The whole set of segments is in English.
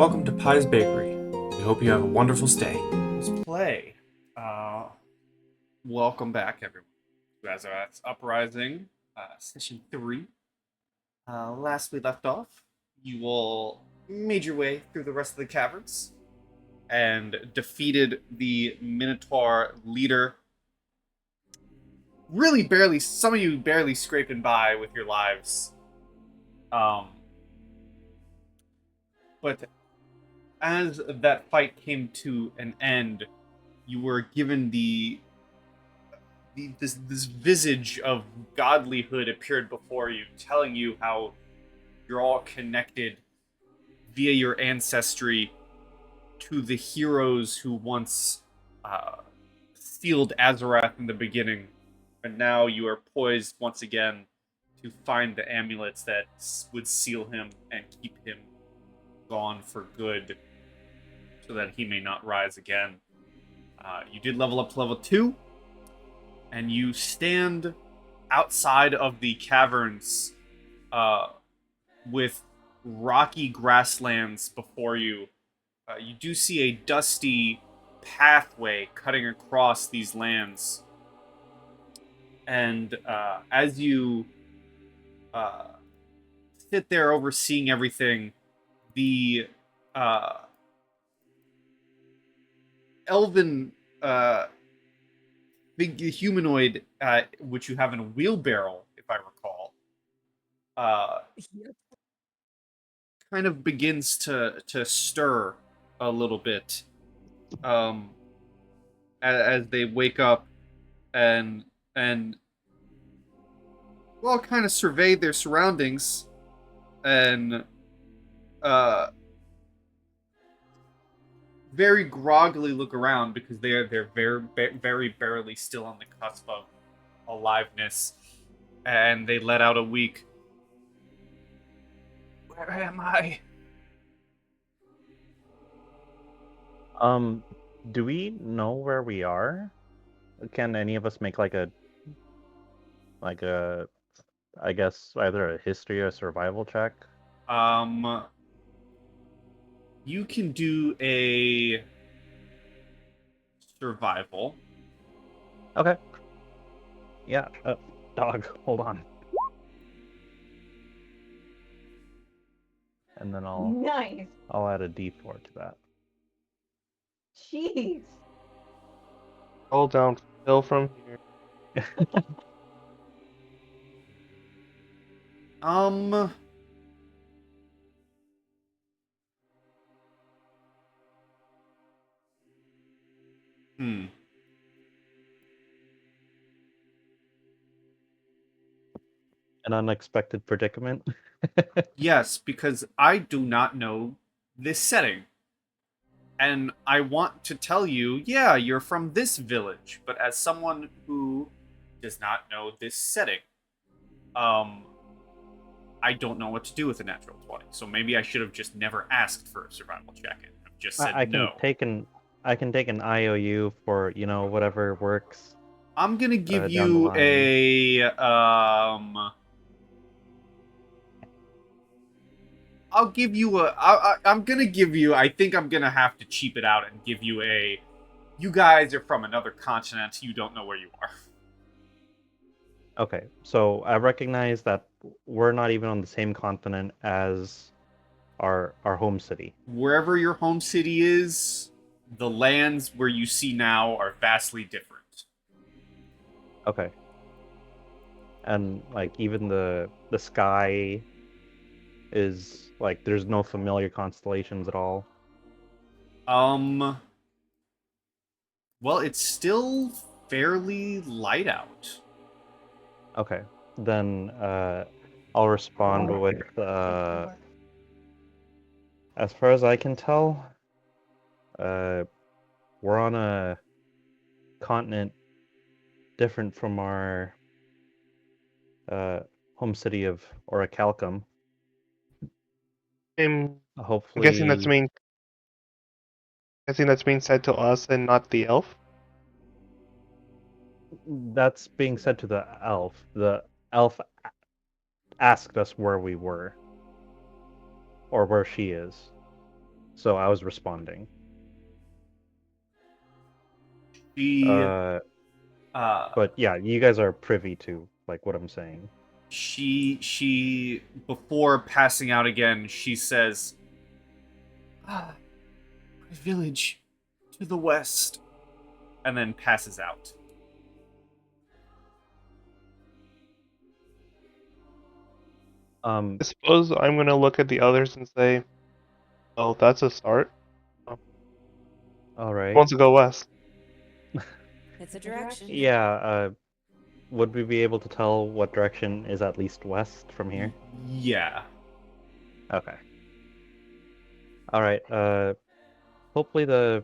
Welcome to Pie's Bakery. We hope you have a wonderful stay. Let's play. Welcome back, everyone, to Azarath's Uprising, Session 3. Last we left off, you all made your way through the rest of the caverns and defeated the Minotaur leader. Really barely, some of you barely scraping by with your lives. But as that fight came to an end, you were given this visage of godlyhood appeared before you, telling you how you're all connected via your ancestry to the heroes who once sealed Azarath in the beginning, and now you are poised once again to find the amulets that would seal him and keep him gone for good, so that he may not rise again. You did level up to level 2, and you stand outside of the caverns with rocky grasslands before you. You do see a dusty pathway cutting across these lands. And as you sit there overseeing everything, the elven big humanoid, which you have in a wheelbarrow, if I recall, kind of begins to stir a little bit, as they wake up and well, kind of survey their surroundings and very groggily look around, because they're very barely still on the cusp of aliveness, and they let out a weak, "Where am I?" Do we know where we are? Can any of us make like a, I guess either a history or survival check? You can do a survival. Okay. Yeah. Dog, hold on. And then Nice. I'll add a D4 to that. Jeez. Hold down Phil from here. Hmm. An unexpected predicament. Yes, because I do not know this setting. And I want to tell you, yeah, you're from this village, but as someone who does not know this setting, I don't know what to do with a natural 20. So maybe I should have just never asked for a survival check and have just said I can no. I can take an IOU for, whatever works. I'm gonna give down the you line. I'll give you I'm gonna give you, I think I'm gonna have to cheap it out and give you a, you guys are from another continent, you don't know where you are. Okay, so I recognize that we're not even on the same continent as our home city. Wherever your home city is, the lands where you see now are vastly different. Okay. And like even the sky is like there's no familiar constellations at all. Well, it's still fairly light out. Okay. Then I'll respond with as far as I can tell, we're on a continent different from our home city of Orichalcum. I'm Hopefully, guessing that's being said to us and not the elf. that's being said to the elf. The elf asked us where we were, or where she is. so I was responding. She But yeah, you guys are privy to like what I'm saying. she before passing out again, she says, "Ah, my village to the west," and then passes out. I suppose I'm gonna look at the others and say, "Oh, that's a start." All Who right. wants to go west? It's a direction. Yeah. Would we be able to tell what direction is at least west from here? Yeah. Okay. All right. Hopefully the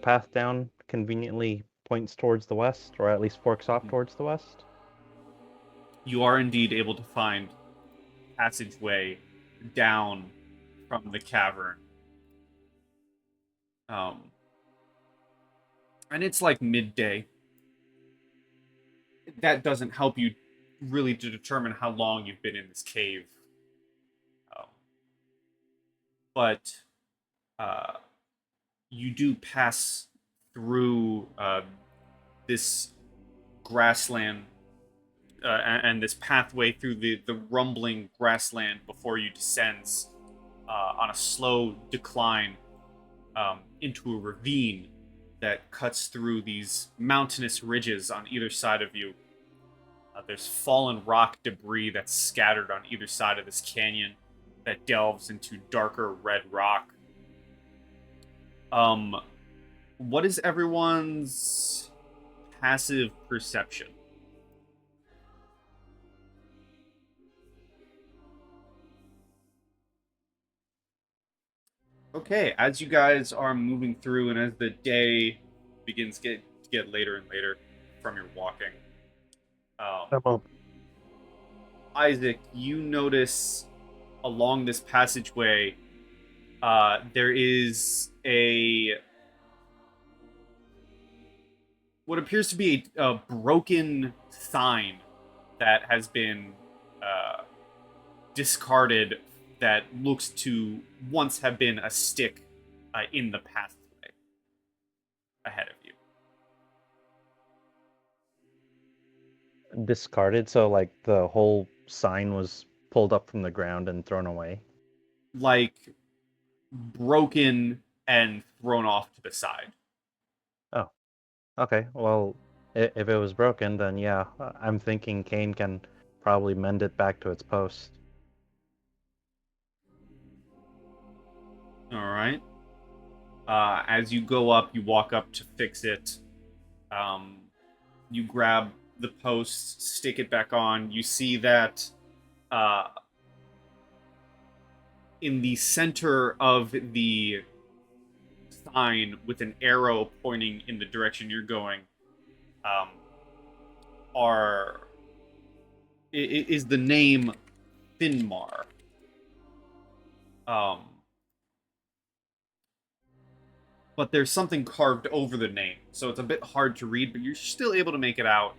path down conveniently points towards the west, or at least forks off towards the west. You are indeed able to find passageway down from the cavern. And it's like midday. That doesn't help you really to determine how long you've been in this cave. Um, but you do pass through this grassland and this pathway through the rumbling grassland before you descends on a slow decline into a ravine that cuts through these mountainous ridges on either side of you. There's fallen rock debris that's scattered on either side of this canyon that delves into darker red rock. What is everyone's passive perception? Okay, as you guys are moving through and as the day begins to get later and later from your walking, I'm up. Isaac, you notice along this passageway there is what appears to be a broken sign that has been discarded that looks to once have been a stick in the pathway ahead of you. Discarded, so like the whole sign was pulled up from the ground and thrown away. Like broken and thrown off to the side. Oh, okay. Well, if it was broken, then yeah, I'm thinking Caine can probably mend it back to its post. All right. As you go up, you walk up to fix it. You grab the post, stick it back on. You see that in the center of the sign with an arrow pointing in the direction you're going is the name Finmar. But there's something carved over the name, so it's a bit hard to read, but you're still able to make it out.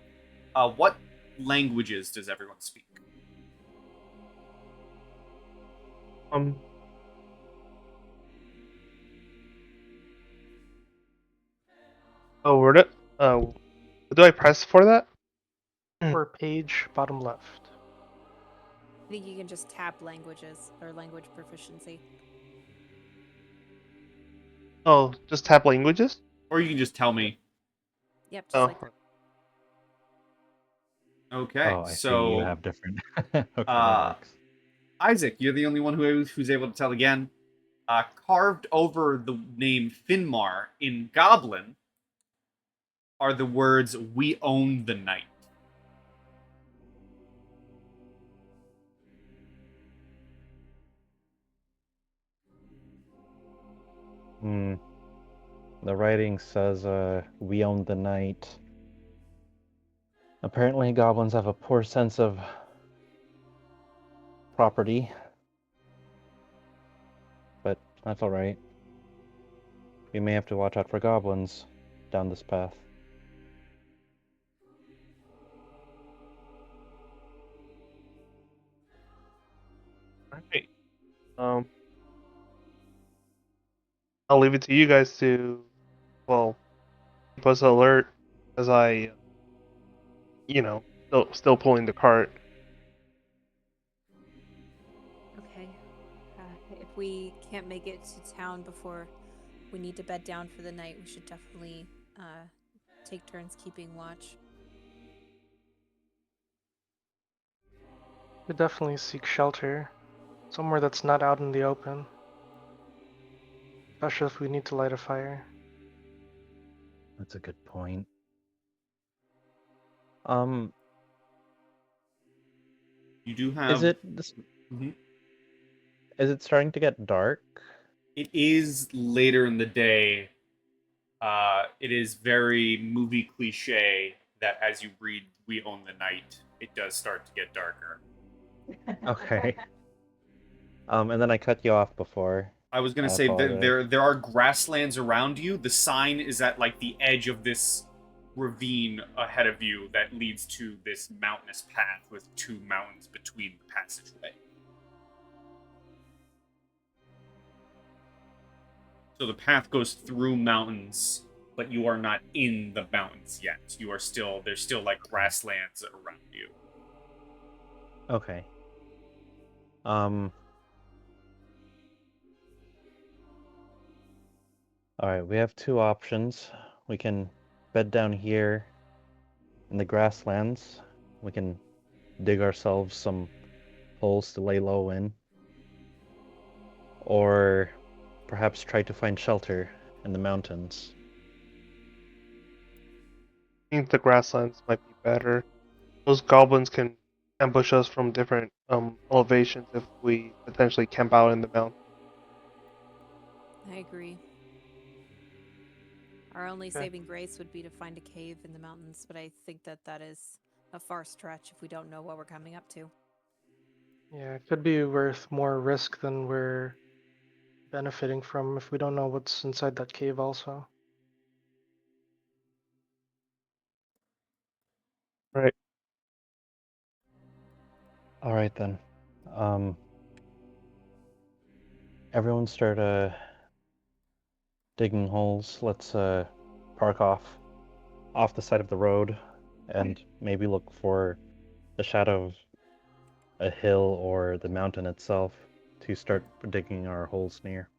What languages does everyone speak? Oh, where do I press for that? Per page, bottom left. I think you can just tap languages or language proficiency. Oh, just tap languages? Or you can just tell me. Yep, just Oh, like that. Okay, Oh, I see. so You have different. Okay, that uh, works. Isaac, you're the only one who's able to tell again. Carved over the name Finmar in Goblin are the words "We own the night." Hmm. The writing says, "We own the night." Apparently, goblins have a poor sense of property, but that's all right. We may have to watch out for goblins down this path. right. Um, I'll leave it to you guys to, well, keep us alert as I, still pulling the cart. Okay. If we can't make it to town before we need to bed down for the night, we should definitely take turns keeping watch. We definitely seek shelter. Somewhere that's not out in the open. Especially if we need to light a fire. That's a good point. Um, You do have. is it this? Mhm. Is it starting to get dark? It is later in the day. It is very movie cliche that as you read "We Own the Night," it does start to get darker. Okay. And then I cut you off before. I was gonna I say that apologize. there are grasslands around you. The sign is at like the edge of this ravine ahead of you that leads to this mountainous path with two mountains between the passageway. So the path goes through mountains, but you are not in the mountains yet. You are still there's still like grasslands around you. Okay. Um. All right, we have two options. We can bed down here in the grasslands. We can dig ourselves some holes to lay low in, or perhaps try to find shelter in the mountains. I think the grasslands might be better. Those goblins can ambush us from different elevations if we potentially camp out in the mountain. I agree. Our only Okay. saving grace would be to find a cave in the mountains, but I think that is a far stretch if we don't know what we're coming up to. Yeah, it could be worth more risk than we're benefiting from if we don't know what's inside that cave also. Right. All right then. Um. Everyone start digging holes. Let's park off the side of the road and maybe look for the shadow of a hill or the mountain itself to start digging our holes near.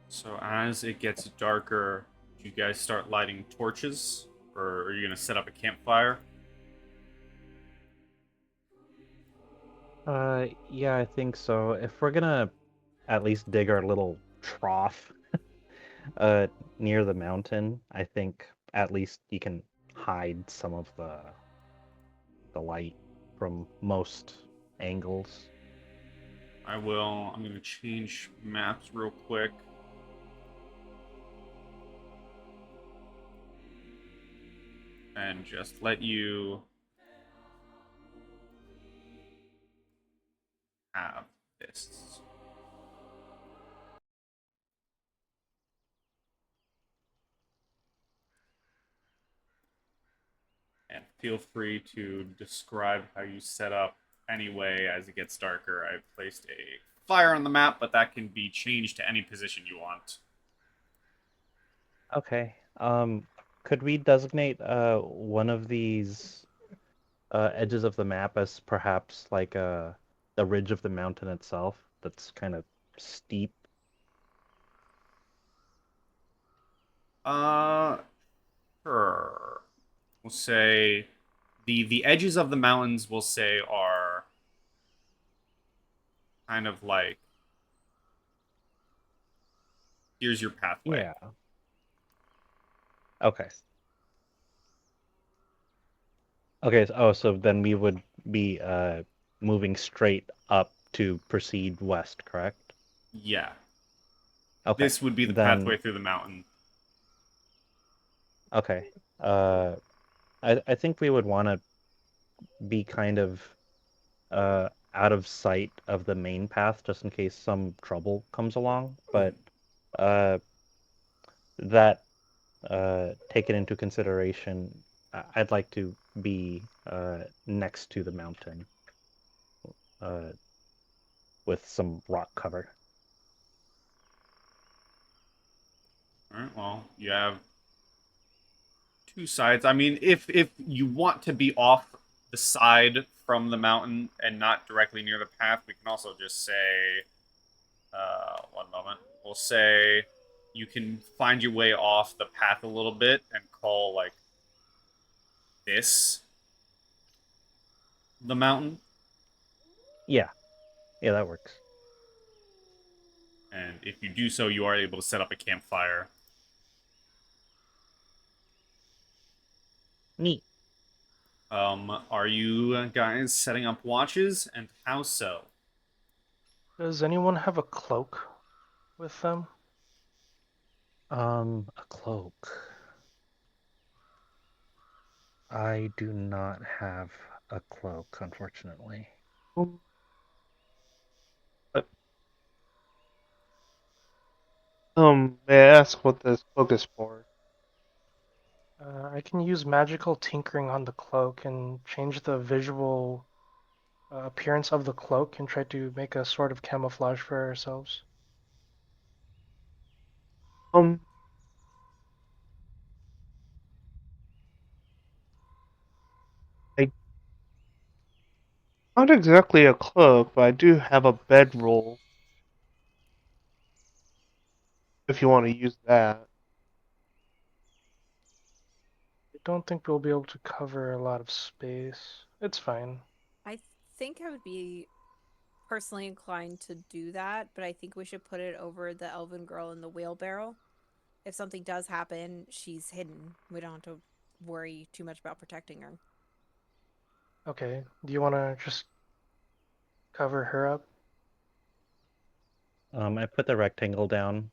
So as it gets darker, do you guys start lighting torches, or are you gonna set up a campfire? Yeah, I think so. If we're gonna at least dig our little trough uh near the mountain, I think at least you can hide some of the light from most angles. I will. I'm gonna change maps real quick. And just let you have this. And feel free to describe how you set up anyway as it gets darker. I've placed a fire on the map, but that can be changed to any position you want. Okay. Could we designate one of these edges of the map as perhaps like the ridge of the mountain itself that's kind of steep? Uh, sure. We'll say the edges of the mountains we'll say are kind of like here's your pathway. Yeah. Okay. Okay. So then we would be moving straight up to proceed west, correct? Yeah. Okay. This would be the Then pathway through the mountain. okay. Uh, I think we would want to be kind of out of sight of the main path just in case some trouble comes along. But uh, that taken into consideration, I'd like to be next to the mountain uh, with some rock cover. right. Well, you have two sides. I mean, if you want to be off the side from the mountain and not directly near the path, we can also just say, one moment. We'll say you can find your way off the path a little bit and call like this the mountain. Yeah, yeah, that works. And if you do so, you are able to set up a campfire. Neat. Are you guys setting up watches, and how so? Does anyone have a cloak with them? A cloak. I do not have a cloak, unfortunately. But, may I ask what this cloak is for? I can use magical tinkering on the cloak and change the visual appearance of the cloak and try to make a sort of camouflage for ourselves. Um, I not exactly a cloak, but I do have a bedroll. If you want to use that. I don't think we'll be able to cover a lot of space. It's fine. I think I would be personally inclined to do that, but I think we should put it over the elven girl in the wheelbarrow. If something does happen, she's hidden. We don't have to worry too much about protecting her. Okay, do you want to just cover her up? I put the rectangle down.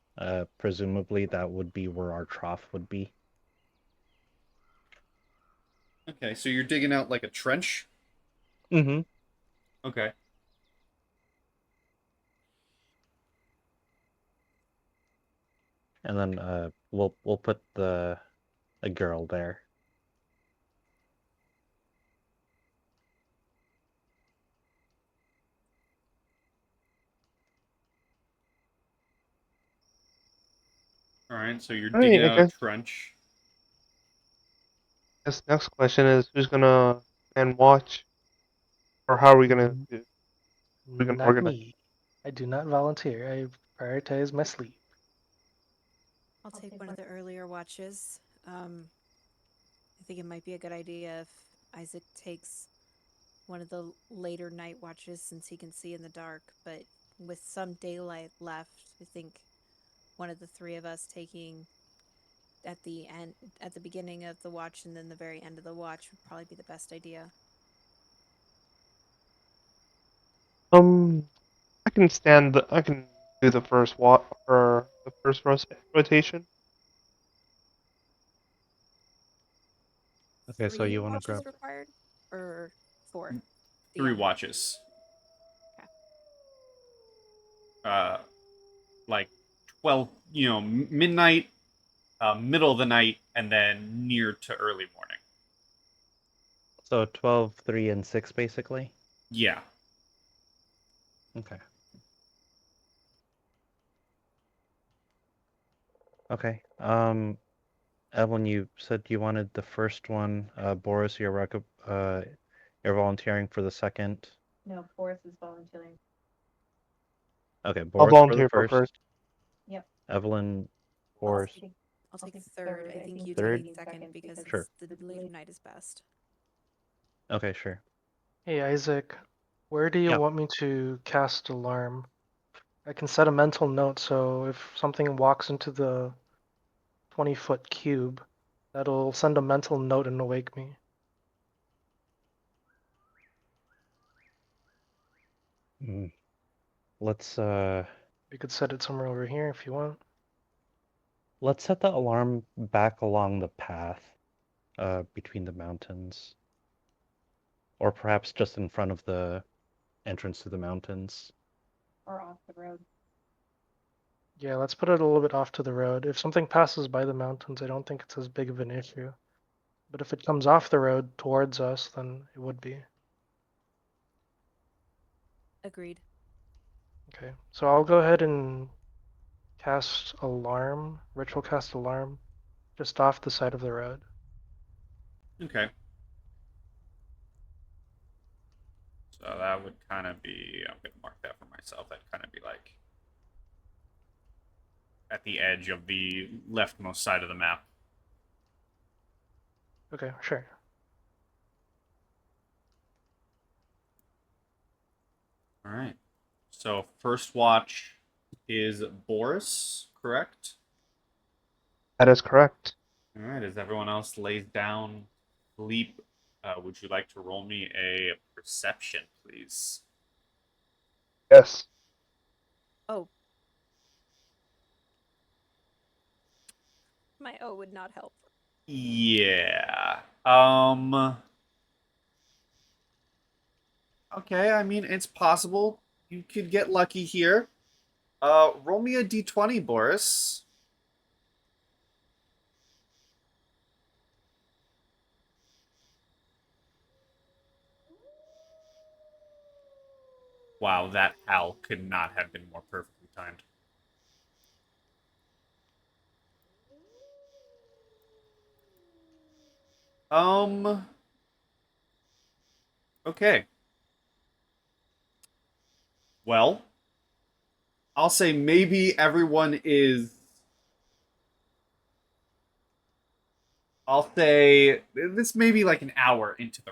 Presumably that would be where our trough would be. Okay, so you're digging out like a trench? Mm-hmm. Okay. And then we'll put a girl there. Alright, so you're Alright, digging I out a guess trench. this next question is who's gonna and watch, or how are we gonna Mm, do? We can Not organize. me. I do not volunteer. I prioritize my sleep. I'll take one of the earlier watches. I think it might be a good idea if Isaac takes one of the later night watches since he can see in the dark, but with some daylight left, I think one of the three of us taking at the end at the beginning of the watch and then the very end of the watch would probably be the best idea. I can do the first or the first rotation. Okay, so Three you want to watches grab. required? Or four? The 3 young one. watches. Okay. Like 12, midnight, middle of the night, and then near to early morning. So 12, 3, and 6, basically? Yeah. Okay. Okay. Evelyn, you said you wanted the first one. Boris, you're volunteering for the second. No, Boris is volunteering. Okay, I'll Boris for the volunteer for first. first. Yep. Evelyn, I'll Boris. take, I'll I'll take take third. third. I think you Third? take second because Sure. the later night is best. Okay, sure. Hey Isaac, where do you Yeah. want me to cast alarm? I can set a mental note so if something walks into the 20-foot cube, that'll send a mental note and awake me. Mm. Let's You could set it somewhere over here if you want. let's set the alarm back along the path between the mountains. Or perhaps just in front of the entrance to the mountains. Or off the road. Yeah, let's put it a little bit off to the road. If something passes by the mountains, I don't think it's as big of an issue. But if it comes off the road towards us, then it would be. Agreed. Okay, so I'll go ahead and cast Alarm, Ritual Cast Alarm, just off the side of the road. Okay. So that would kind of be, I'm going to mark that for myself. That'd kind of be like at the edge of the leftmost side of the map. Okay, sure. All right. So first watch is Boris, correct? That is correct. All right. As everyone else lays down, sleep, would you like to roll me a perception, please? Yes. Oh. My O would not help. Yeah. Okay, I mean, it's possible you could get lucky here. Roll me a d20, Boris. Wow, that howl could not have been more perfectly timed. Okay. Well, I'll say maybe everyone is. I'll say this may be like an hour into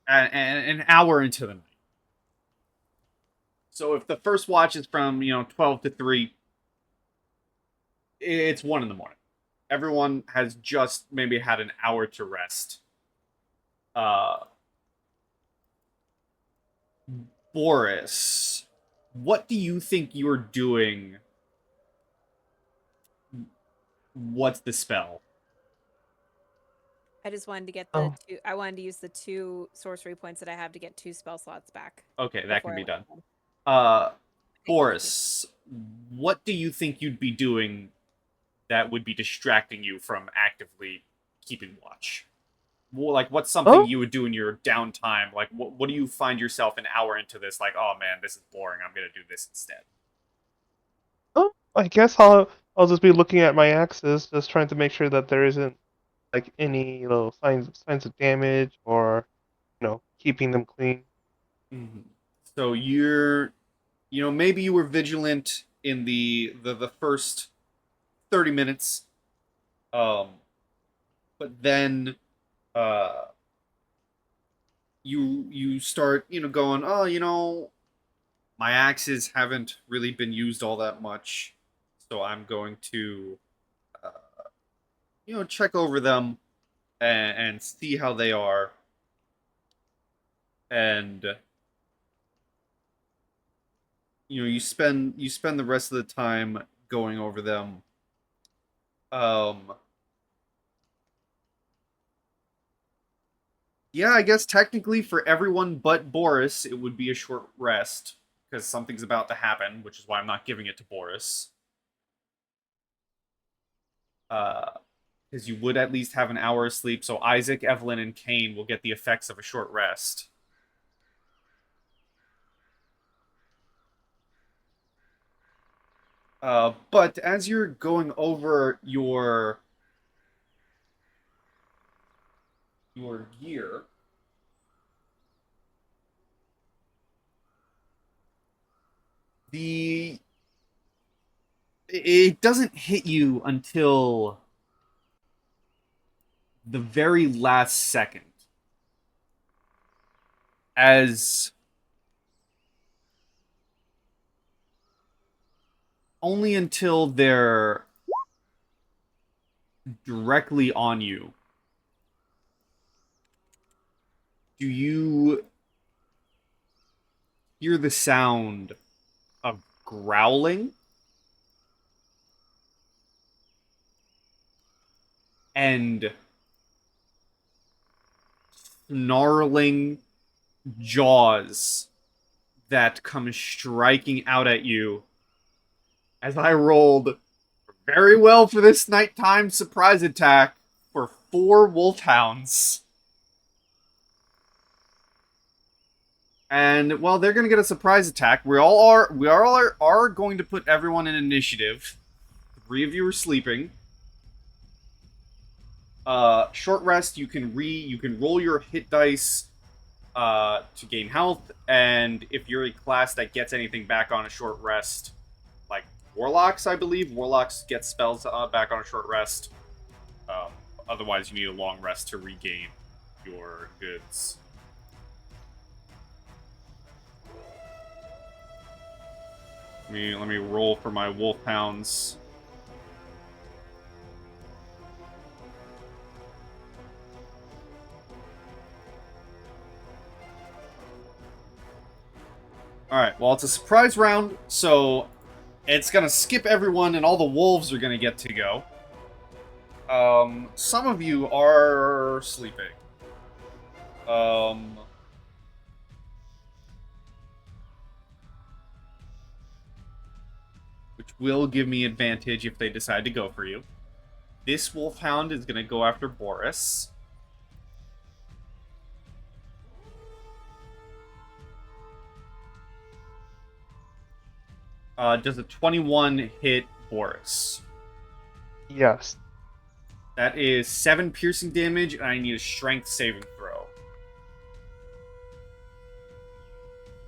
an hour into the night. So if the first watch is from 12 to 3, it's 1 in the morning. Everyone has just maybe had an hour to rest. Boris, what do you think you're doing? What's the spell? I just wanted to get Oh. the two. I wanted to use the 2 sorcery points that I have to get 2 spell slots back. Okay, that before can I be done. went home. Boris, what do you think you'd be doing that would be distracting you from actively keeping watch? Well, like, what's something Oh. you would do in your downtime? Like, what do you find yourself an hour into this? Like, oh man, this is boring. I'm gonna do this instead. Oh, I guess I'll just be looking at my axes, just trying to make sure that there isn't like any signs of damage or keeping them clean. Mm-hmm. So maybe you were vigilant in the first 30 minutes, but then uh, you start going, oh, my axes haven't really been used all that much, so I'm going to check over them and see how they are, and you spend the rest of the time going over them. Yeah, I guess technically for everyone but Boris, it would be a short rest because something's about to happen, which is why I'm not giving it to Boris. Because you would at least have an hour of sleep, so Issac, Evelyn, and Caine will get the effects of a short rest. But as you're going over your gear, it doesn't hit you until the very last second, as only until they're directly on you do you hear the sound of growling and snarling jaws that come striking out at you. As I rolled very well for this nighttime surprise attack for 4 wolfhounds. And well, they're gonna get a surprise attack. We all are going to put everyone in initiative 3 of you are sleeping. Short rest, you can roll your hit dice to gain health, and if you're a class that gets anything back on a short rest, like warlocks, I believe, warlocks get spells back on a short rest. Otherwise, you need a long rest to regain your goods. Let me roll for my wolfhounds. Alright, well, it's a surprise round, so it's gonna skip everyone, and all the wolves are gonna get to go. Some of you are sleeping. Which will give me advantage if they decide to go for you. This wolfhound is gonna go after Boris. Does a 21 hit Boris? Yes. That is 7 piercing damage, and I need a strength saving throw.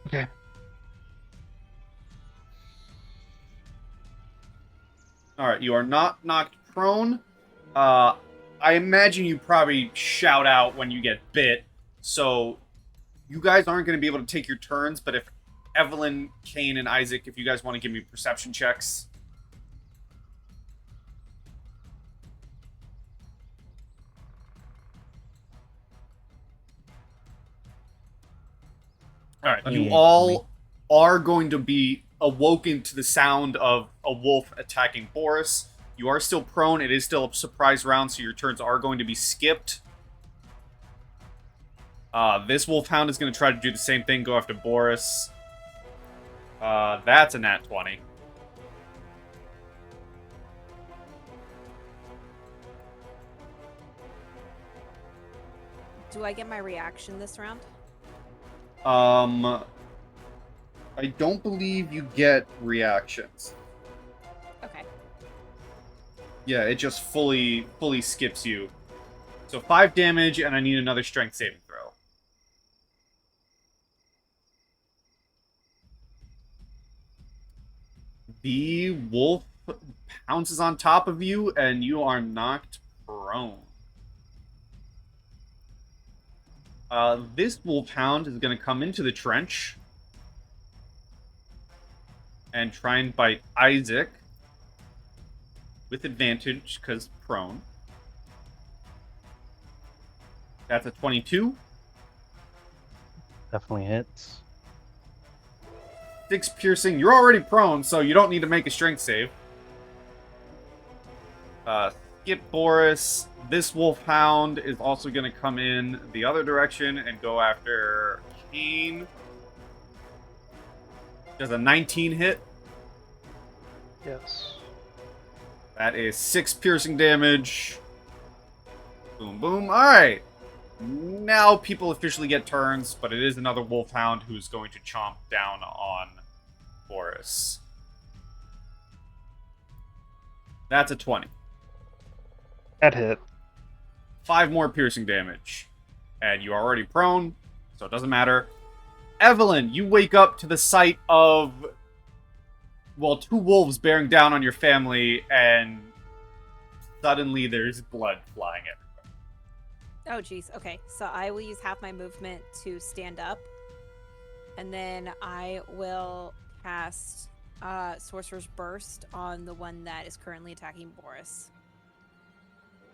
Okay. Alright, you are not knocked prone. I imagine you probably shout out when you get bit, so you guys aren't going to be able to take your turns, but if Evelyn, Caine, and Issac, if you guys want to give me perception checks. Alright, you all are going to be awoken to the sound of a wolf attacking Boris. You are still prone. It is still a surprise round, so your turns are going to be skipped. This wolfhound is going to try to do the same thing, go after Boris. That's a nat 20. Do I get my reaction this round? I don't believe you get reactions. Okay. Yeah, it just fully skips you. So 5 damage, and I need another strength saving throw. The wolf pounces on top of you, and you are knocked prone. This wolfhound is going to come into the trench and try and bite Issac with advantage because prone. That's a 22. Definitely hits. 6 piercing. You're already prone, so you don't need to make a strength save. Skip Boris. This wolfhound is also going to come in the other direction and go after Caine. Does a 19 hit? Yes. That is 6 piercing damage. Boom, boom. Alright. Now people officially get turns, but it is another wolfhound who's going to chomp down on Boris. That's a 20. That hit. 5 more piercing damage. And you're already prone, so it doesn't matter. Evelyn, you wake up to the sight of, well, 2 wolves bearing down on your family, and suddenly there's blood flying everywhere. Oh, geez. Okay, so I will use half my movement to stand up, and then I will cast Sorcerer's Burst on the one that is currently attacking Boris.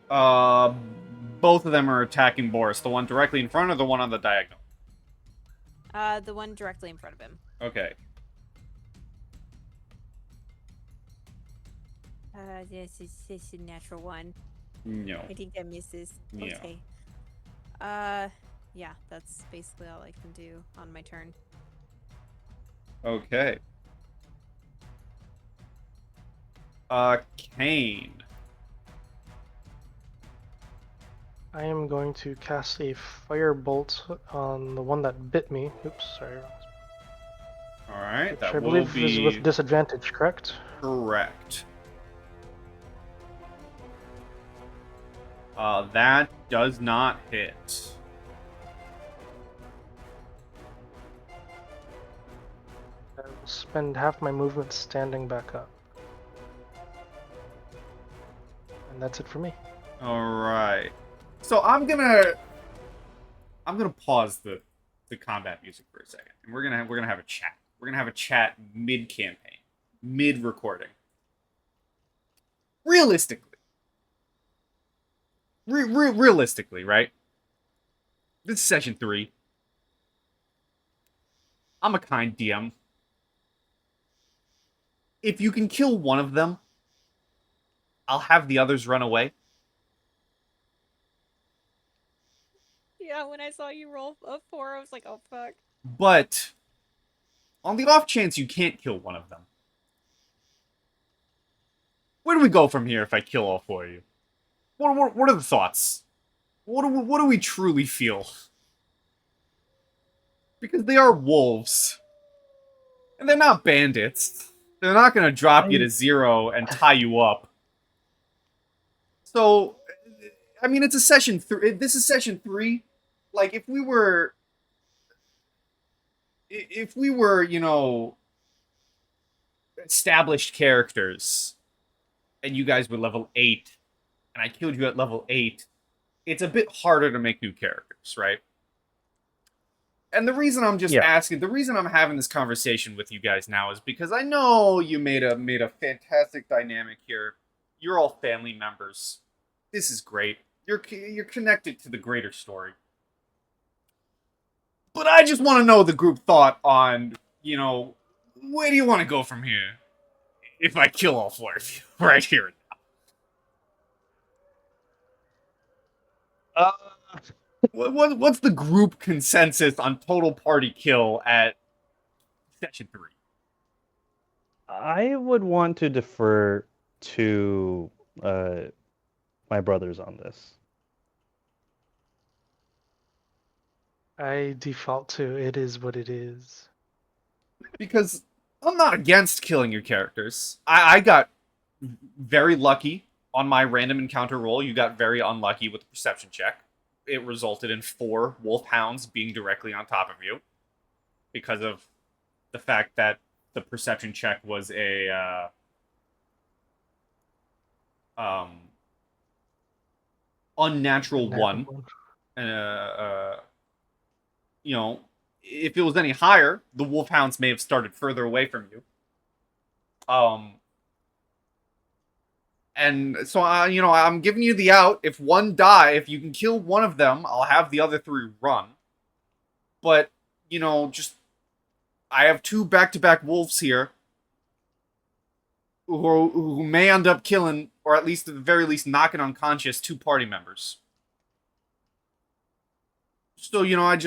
Both of them are attacking Boris. The one directly in front or the one on the diagonal? The one directly in front of him. Okay. This is a natural one. No. I think that misses. Yeah. Okay. Yeah, that's basically all I can do on my turn. Okay. Caine. I am going to cast a firebolt on the one that bit me. Oops, sorry. Alright, Which that I will believe is be with disadvantage, correct? correct. That does not hit. I will spend half my movement standing back up. And that's it for me. Alright. So I'm gonna pause the combat music for a second. And we're gonna have a chat. We're gonna have a chat mid-campaign. Mid-recording. Realistically. Realistically, right? This is session 3. I'm a kind DM. If you can kill one of them, I'll have the others run away. Yeah, when I saw you roll a 4, I was like, oh fuck. But on the off chance you can't kill one of them, where do we go from here if I kill all 4 of you? What are the thoughts? What do we truly feel? Because they are wolves. And they're not bandits. They're not going to drop you to 0 and tie you up. So, I mean, it's a session 3. This is session 3. Like, if we were, you know, established characters, and you guys were level 8, and I killed you at level 8, it's a bit harder to make new characters, right? And the reason I'm just asking, the reason I'm having this conversation with you guys now is because I know you made a fantastic dynamic here. You're all family members. This is great. You're connected to the greater story. But I just want to know the group thought on, you know, where do you want to go from here? If I kill all 4 of you right here. What's the group consensus on total party kill at session 3? I would want to defer to my brothers on this. I default to it is what it is. Because I'm not against killing your characters. I got very lucky on my random encounter roll. You got very unlucky with the perception check. It resulted in 4 wolfhounds being directly on top of you because of the fact that the perception check was a unnatural one. You know, if it was any higher, the wolfhounds may have started further away from you. And so, you know, I'm giving you the out. If you can kill one of them, I'll have the other 3 run. But, you know, I have 2 back-to-back wolves here who may end up killing, or at least at the very least knocking unconscious 2 party members. So, you know,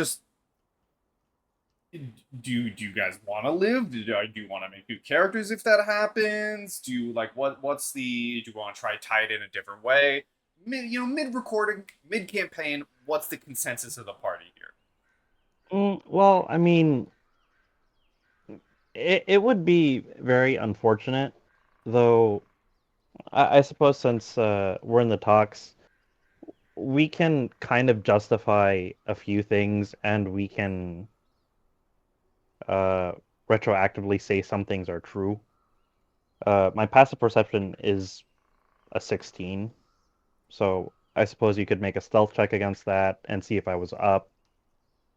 do you guys want to live? Do you want to make new characters if that happens? Do you do you want to try to tie it in a different way? Mid-recording, mid-campaign, what's the consensus of the party here? Well, I mean, it would be very unfortunate, though. I suppose since we're in the talks, we can kind of justify a few things, and we can retroactively say some things are true. My passive perception is a 16, so I suppose you could make a stealth check against that and see if I was up,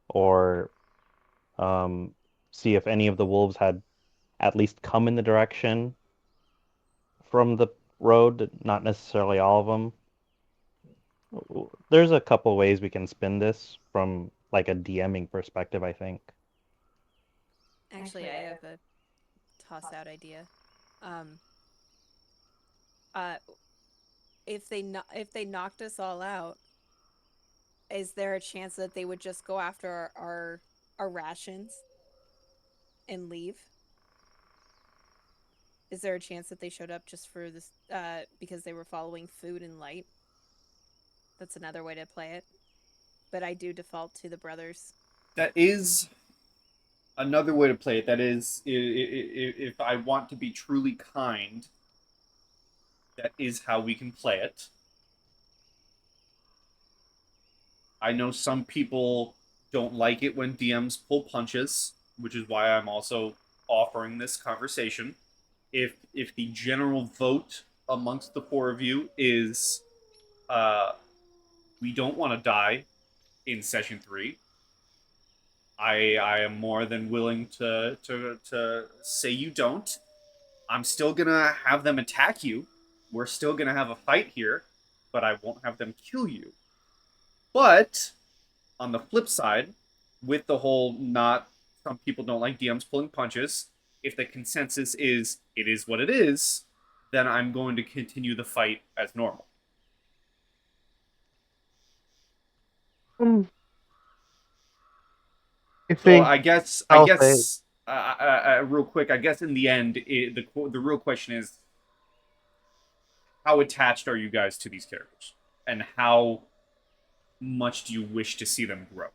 or see if any of the wolves had at least come in the direction from the road, not necessarily all of them. There's a couple ways we can spin this from like a DMing perspective, I think. Actually, I have a toss-out idea. If they knocked us all out, is there a chance that they would just go after our rations and leave? Is there a chance that they showed up just for this because they were following food and light? That's another way to play it. But I do default to the brothers. That is another way to play it. That is, if I want to be truly kind, that is how we can play it. I know some people don't like it when DMs pull punches, which is why I'm also offering this conversation. If the general vote amongst the four of you is we don't want to die in session 3, I am more than willing to say you don't. I'm still gonna have them attack you. We're still gonna have a fight here, but I won't have them kill you. But on the flip side, with the whole not some people don't like DMs pulling punches, if the consensus is it is what it is, then I'm going to continue the fight as normal. I So think I guess I'll say real quick, I guess in the end, the real question is how attached are you guys to these characters, and how much do you wish to see them grow?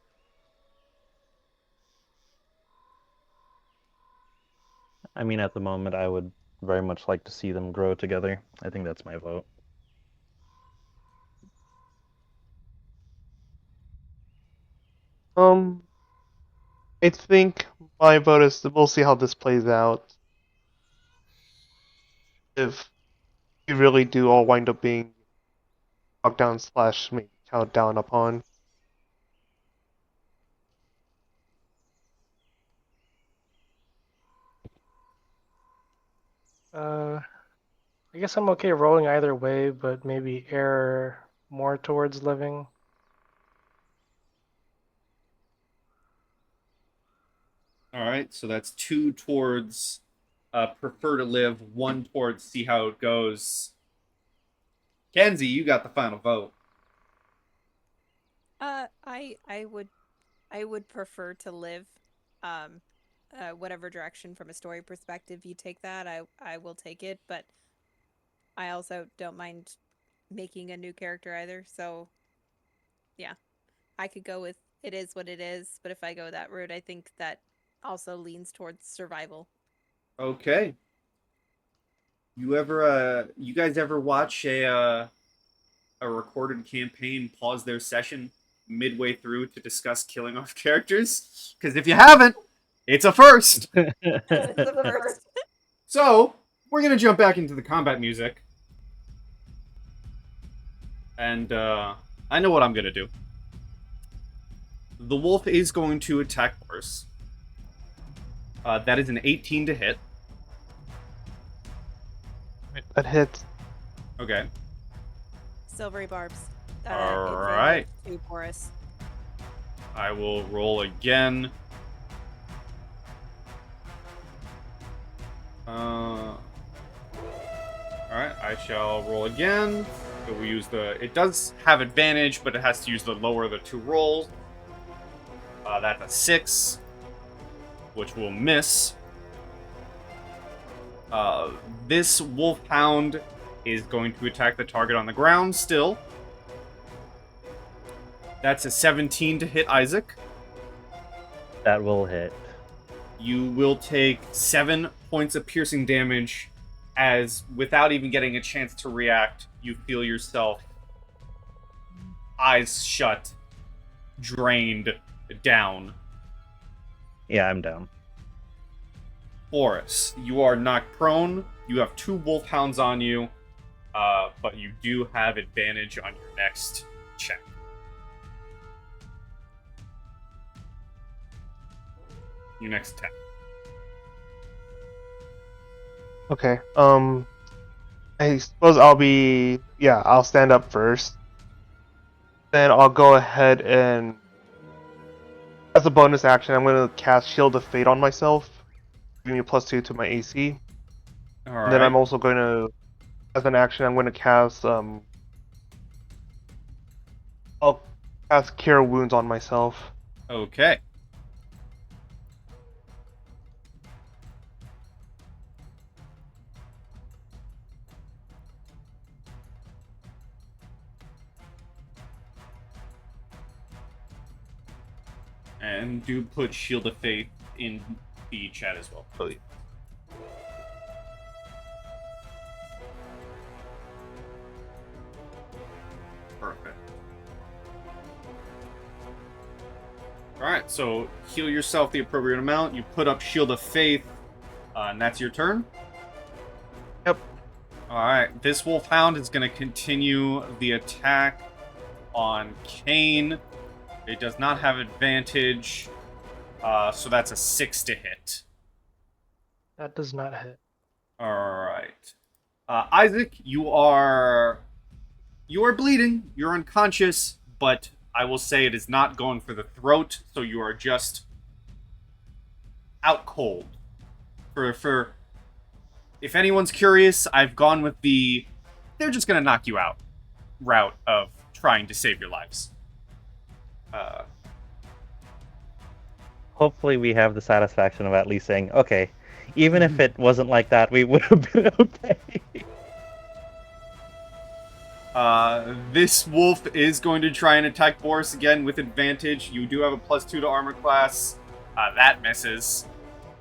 I mean, at the moment, I would very much like to see them grow together. I think that's my vote. I think my vote is we'll see how this plays out. If we really do all wind up being knocked down slash maybe count down upon. I guess I'm okay rolling either way, but maybe err more towards living. All right, so that's 2 towards prefer to live, 1 towards see how it goes. Kenzie, you got the final vote. I would prefer to live. Whatever direction from a story perspective you take that, I will take it. But I also don't mind making a new character either. So, yeah, I could go with it is what it is. But if I go that route, I think that also leans towards survival. Okay. You guys ever watch a recorded campaign pause their session midway through to discuss killing off characters? Because if you haven't, it's a first. So we're gonna jump back into the combat music, and I know what I'm gonna do. The wolf is going to attack Boris. That is an 18 to hit. That hits. Okay. Silvery barbs. All advantage right. to Boris. I will roll again. Alright, I shall roll again. So we use it does have advantage, but it has to use the lower of the 2 rolls. That's a 6, which will miss. This wolfhound is going to attack the target on the ground still. That's a 17 to hit Issac. That will hit. You will take 7 points of piercing damage as, without even getting a chance to react, you feel yourself, eyes shut, drained, down. Yeah, I'm down. Boris, you are knocked prone. You have 2 wolfhounds on you, but you do have advantage on your next check. Your next attack. Okay. I suppose I'll stand up first. Then I'll go ahead and, as a bonus action, I'm going to cast Shield of Fate on myself, giving me a +2 to my AC. All And then right. I'm also going to, as an action, I'm going to cast, I'll cast Cure Wounds on myself. Okay. And do put Shield of Fate in the chat as well. Oh, yeah. Perfect. Alright, so heal yourself the appropriate amount. You put up Shield of Faith, and that's your turn. Yep. Alright, this Wolfhound is going to continue the attack on Caine. It does not have advantage, so that's a 6 to hit. That does not hit. Alright. Isaac, you are bleeding. You're unconscious, but I will say it is not going for the throat, so you are just out cold. For if anyone's curious, I've gone with the they're just gonna knock you out route of trying to save your lives. Hopefully we have the satisfaction of at least saying, okay, even if it wasn't like that, we would have been okay. This wolf is going to try and attack Boris again with advantage. You do have a +2 to armor class. That misses.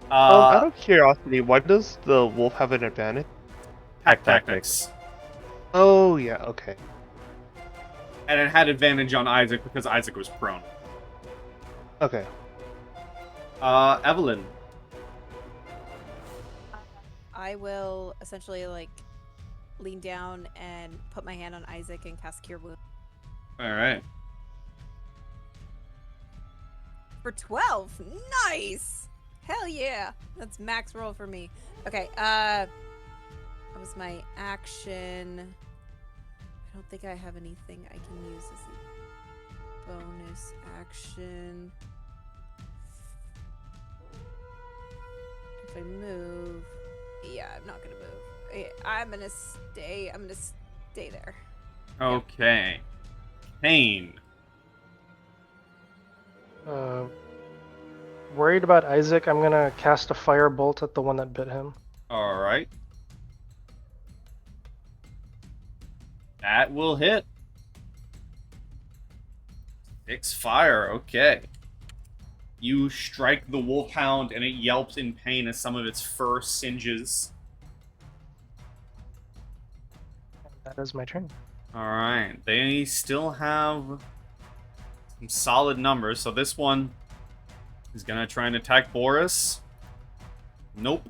Out of curiosity, why does the wolf have an advantage? Pack tactics. Oh, yeah, okay. And it had advantage on Isaac because Isaac was prone. Okay. Evelyn. I will essentially like lean down and put my hand on Isaac and cast Cure Wound. Alright. For 12. Nice. Hell yeah. That's max roll for me. Okay, that was my action. I don't think I have anything I can use as a bonus action. If I move, yeah, I'm not gonna move. I'm gonna stay there. Okay. Caine. Worried about Isaac, I'm gonna cast a fire bolt at the one that bit him. Alright. That will hit. 6 fire, okay. You strike the wolfhound and it yelps in pain as some of its fur singes. That is my turn. Alright, they still have some solid numbers, so this one is gonna try and attack Boris. Nope.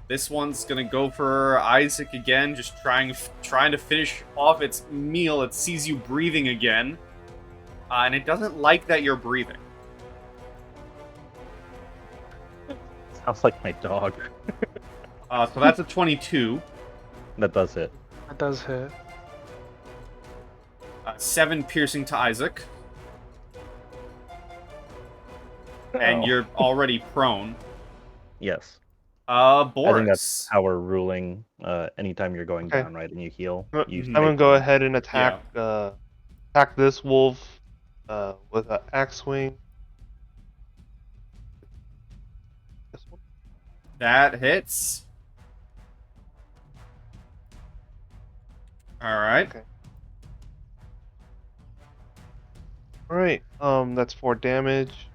This one's gonna go for Isaac again, just trying to finish off its meal. It sees you breathing again, and it doesn't like that you're breathing. Sounds like my dog. So that's a 22. That does it. That does hit. 7 piercing to Isaac. And Oh. you're already prone. Yes. Boris. I think that's how we're ruling. Anytime you're going Okay. down, right, and you heal, I'm you gonna go ahead and attack attack this wolf with an axe swing. This one. That hits. Alright. Okay. Alright, that's 4 damage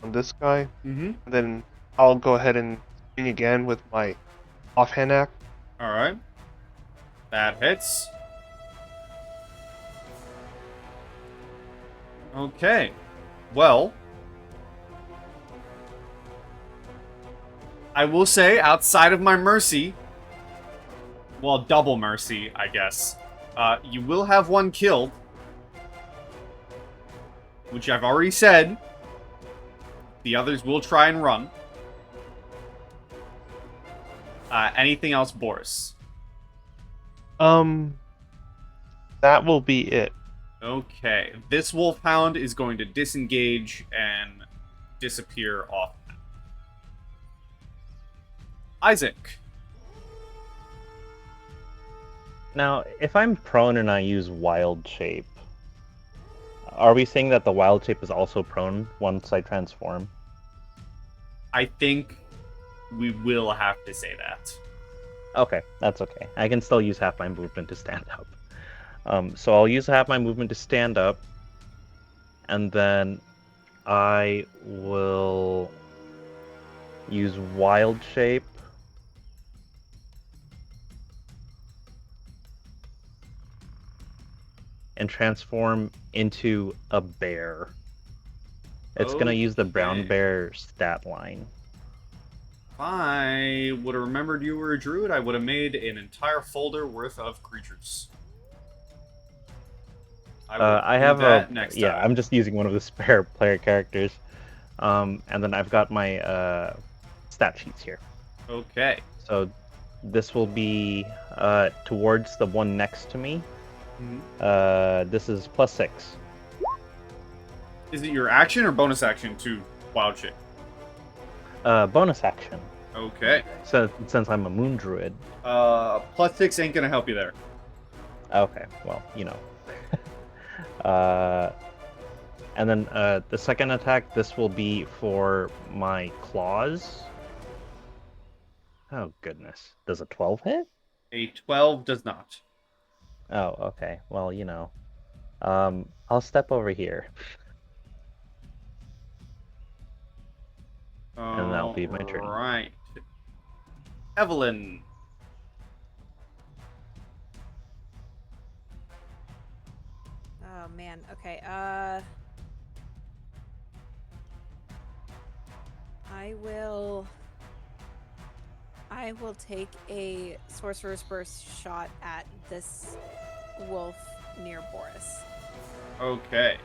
on this guy. Mm-hmm. And then I'll go ahead and swing again with my offhand axe. Alright. That hits. Okay. Well, I will say, outside of my mercy, well, double mercy, I guess, you will have one killed, which I've already said. The others will try and run. Anything else, Boris? That will be it. Okay. This wolfhound is going to disengage and disappear off. Isaac. Now, if I'm prone and I use wild shape, are we saying that the wild shape is also prone once I transform? I think we will have to say that. Okay, that's okay. I can still use half my movement to stand up. So I'll use half my movement to stand up, and then I will use wild shape. And transform into a bear. It's gonna use the brown Okay. bear stat line. If I would have remembered you were a druid, I would have made an entire folder worth of creatures. I will I do have that next yeah. time. I'm just using one of the spare player characters, and then I've got my stat sheets here. Okay. So this will be towards the one next to me. This is +6. Is it your action or bonus action to wild shape? Bonus action. Okay. So since I'm a moon druid. +6 ain't gonna help you there. Okay, well, you know. And then the second attack, this will be for my claws. Oh goodness, does a 12 hit? A 12 does not. Oh, okay. Well, you know, I'll step over here, and that'll be my turn. Right. Evelyn. Oh man. Okay. I will take a sorcerer's burst shot at this wolf near Boris. Okay.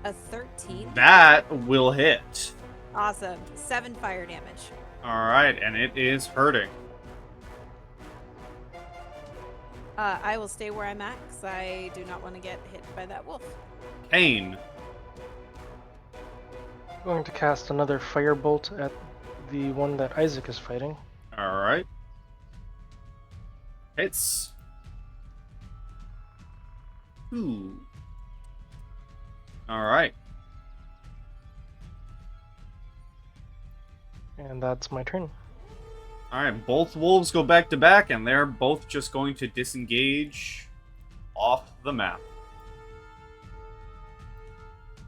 A 13. That will hit. Awesome. 7 fire damage. Alright, and it is hurting. I will stay where I'm at because I do not want to get hit by that wolf. Caine. Going to cast another firebolt at the one that Isaac is fighting. Alright. Hits. Ooh. Alright. And that's my turn. Alright, both wolves go back to back, and they're both just going to disengage off the map.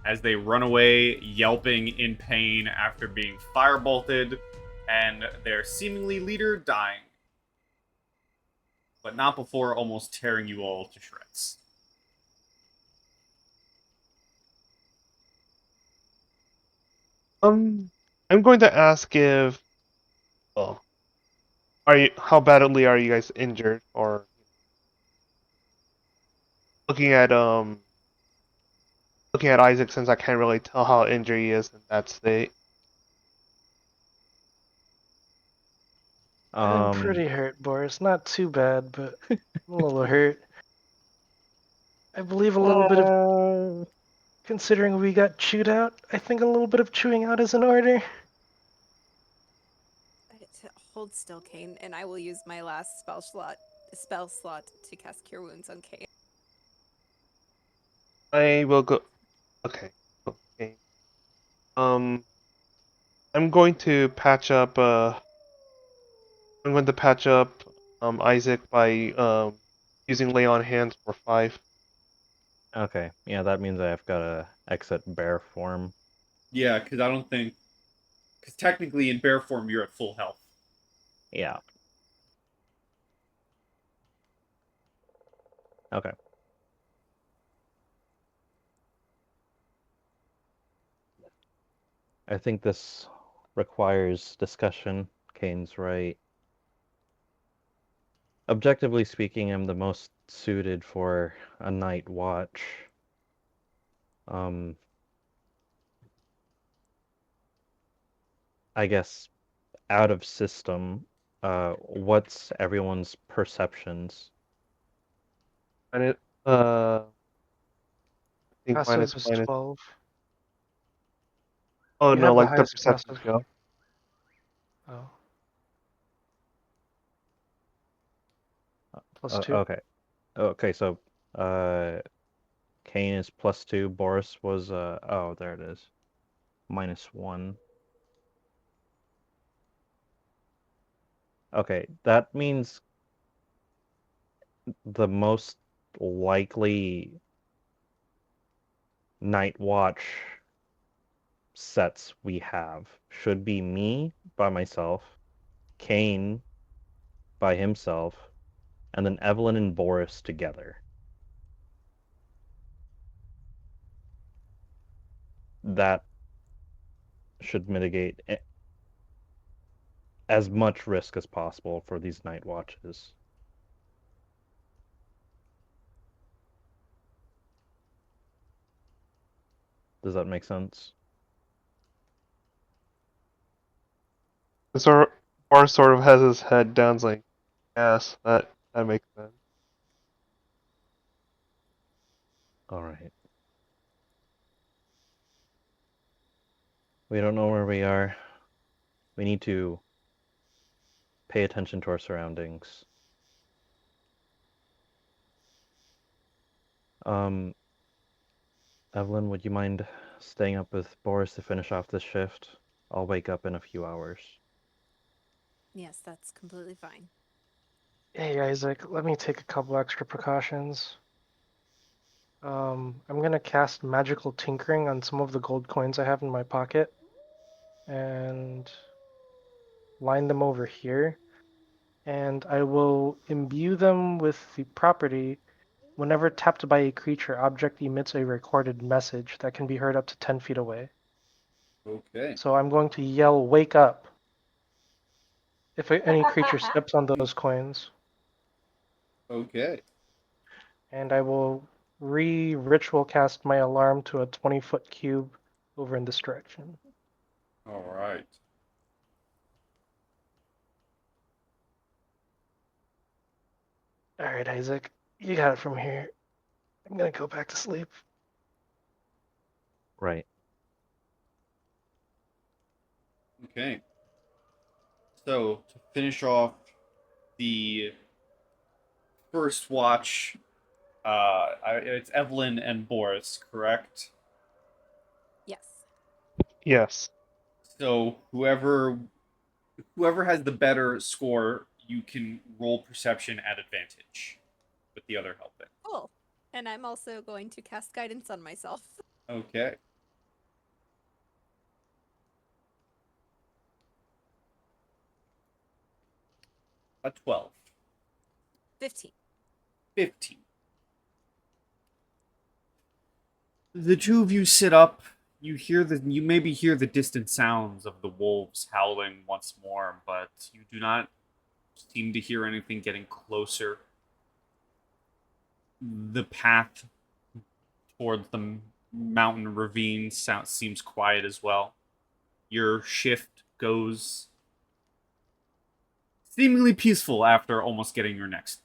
As they run away, yelping in pain after being firebolted, and their seemingly leader dying. But not before almost tearing you all to shreds. I'm going to ask if, well, how badly are you guys injured, or looking at Isaac, since I can't really tell how injured he is in that state. I'm pretty hurt, Boris. Not too bad, but I'm a little hurt. I believe a little bit of, considering we got chewed out, I think a little bit of chewing out is in order. Hold still, Caine, and I will use my last spell slot to cast Cure Wounds on Caine. I will go. Okay. Okay. I'm going to patch up. I'm going to patch up Isaac by using lay on hands for 5. Okay, yeah, that means I've got to exit bear form. Yeah, because I don't think... Because technically in bear form you're at full health. Yeah. Okay. I think this requires discussion. Caine's right. Objectively speaking, I'm the most suited for a night watch. I guess out of system, what's everyone's perceptions? And it I think Passive is minus. 12. Oh You no, have the like the highest perception passive. skill. Oh. +2. Okay. Okay, so Caine is +2. Boris was oh, there it is. -1. Okay, that means the most likely night watch sets we have should be me by myself, Caine by himself, and then Evelyn and Boris together. that should mitigate as much risk as possible for these night watches. Does that make sense? Boris sort of has his head down, it's like, yes, that makes sense. All right. We don't know where we are. We need to pay attention to our surroundings. Evelyn, would you mind staying up with Boris to finish off this shift? I'll wake up in a few hours. Yes, that's completely fine. Hey, Isaac, let me take a couple extra precautions. I'm gonna cast magical tinkering on some of the gold coins I have in my pocket and line them over here. And I will imbue them with the property. Whenever tapped by a creature, object emits a recorded message that can be heard up to 10 feet away. Okay. So I'm going to yell, "Wake up!" if any creature steps on those coins. Okay. And I will ritual cast my alarm to a 20-foot cube over in this direction. All right. All right, Isaac, you got it from here. I'm gonna go back to sleep. Right. Okay. So to finish off the first watch, it's Evelyn and Boris, correct? Yes. Yes. So whoever has the better score, you can roll perception at advantage, with the other helping. Cool. And I'm also going to cast guidance on myself. Okay. A 12. 15. 15. The two of you sit up. You maybe hear the distant sounds of the wolves howling once more, but you do not seem to hear anything getting closer. The path towards the mountain ravine seems quiet as well. Your shift goes seemingly peaceful after almost getting your necks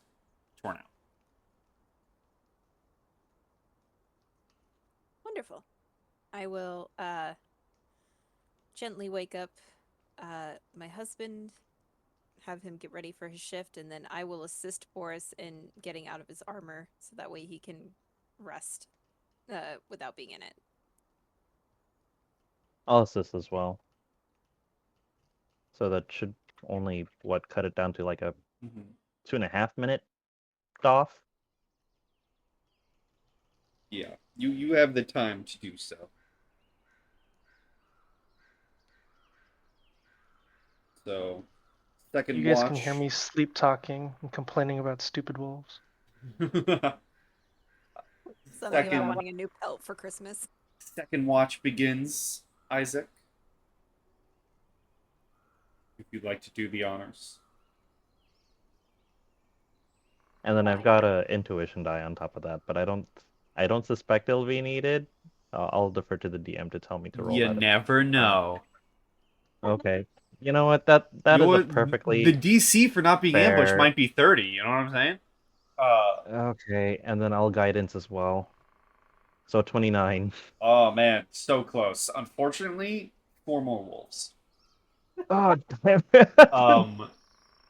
torn out. Wonderful. I will gently wake up my husband, have him get ready for his shift, and then I will assist Boris in getting out of his armor so that way he can rest without being in it. I'll assist as well. So that should only, cut it down to like a 2.5 minute off? Yeah, you have the time to do so. So, second You guys watch. can hear me sleep talking and complaining about stupid wolves. Something Second- about wanting a new pelt for Christmas. Second watch begins, Isaac. If you'd like to do the honors. And then I've got a intuition die on top of that, but I don't suspect it'll be needed. I'll defer to the DM to tell me to roll You that. never know. Okay. You know what? That is a perfectly The DC for not being ambushed fair- might be 30. You know what I'm saying? Okay, and then I'll guidance as well. So 29. Oh man, so close. Unfortunately, 4 more wolves. Oh damn it.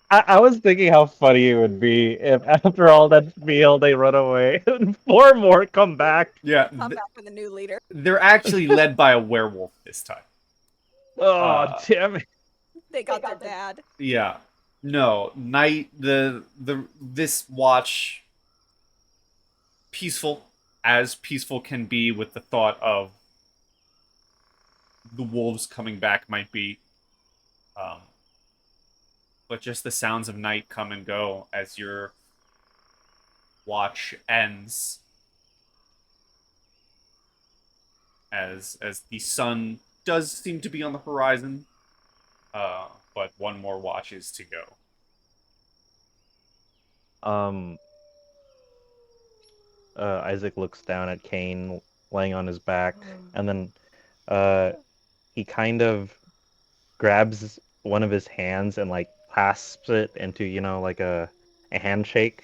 I was thinking how funny it would be if after all that meal they run away and 4 more come back. Yeah, Come back with a new leader. they're actually led by a werewolf this time. Oh damn it. They got their dad. Yeah. No, this watch peaceful as peaceful can be with the thought of the wolves coming back might be. But just the sounds of night come and go as your watch ends. as the sun does seem to be on the horizon, but one more watch is to go. Um, Isaac looks down at Caine laying on his back, and then he kind of grabs one of his hands and like clasps it into, like a handshake,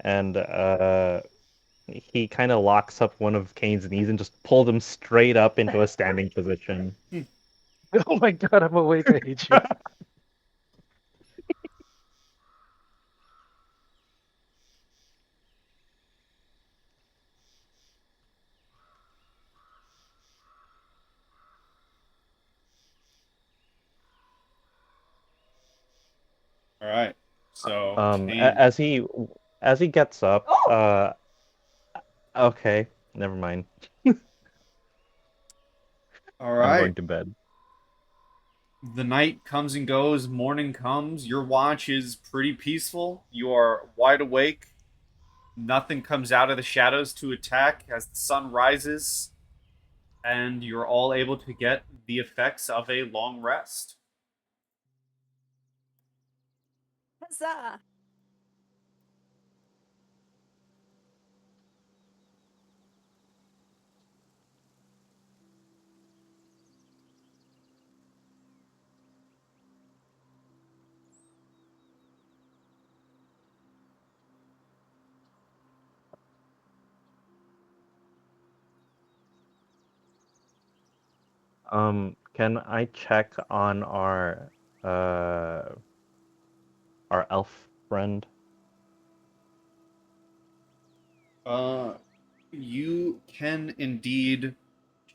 and he kind of locks up one of Caine's knees and just pulls him straight up into a standing position. Oh my god, I'm awake. I hate you. All right. So Um, Caine. as he gets up, okay, never mind. All I'm right. going to bed. The night comes and goes, morning comes. Your watch is pretty peaceful. You are wide awake. Nothing comes out of the shadows to attack as the sun rises, and you're all able to get the effects of a long rest. Huzzah! Can I check on uh our elf friend? Uh, you can indeed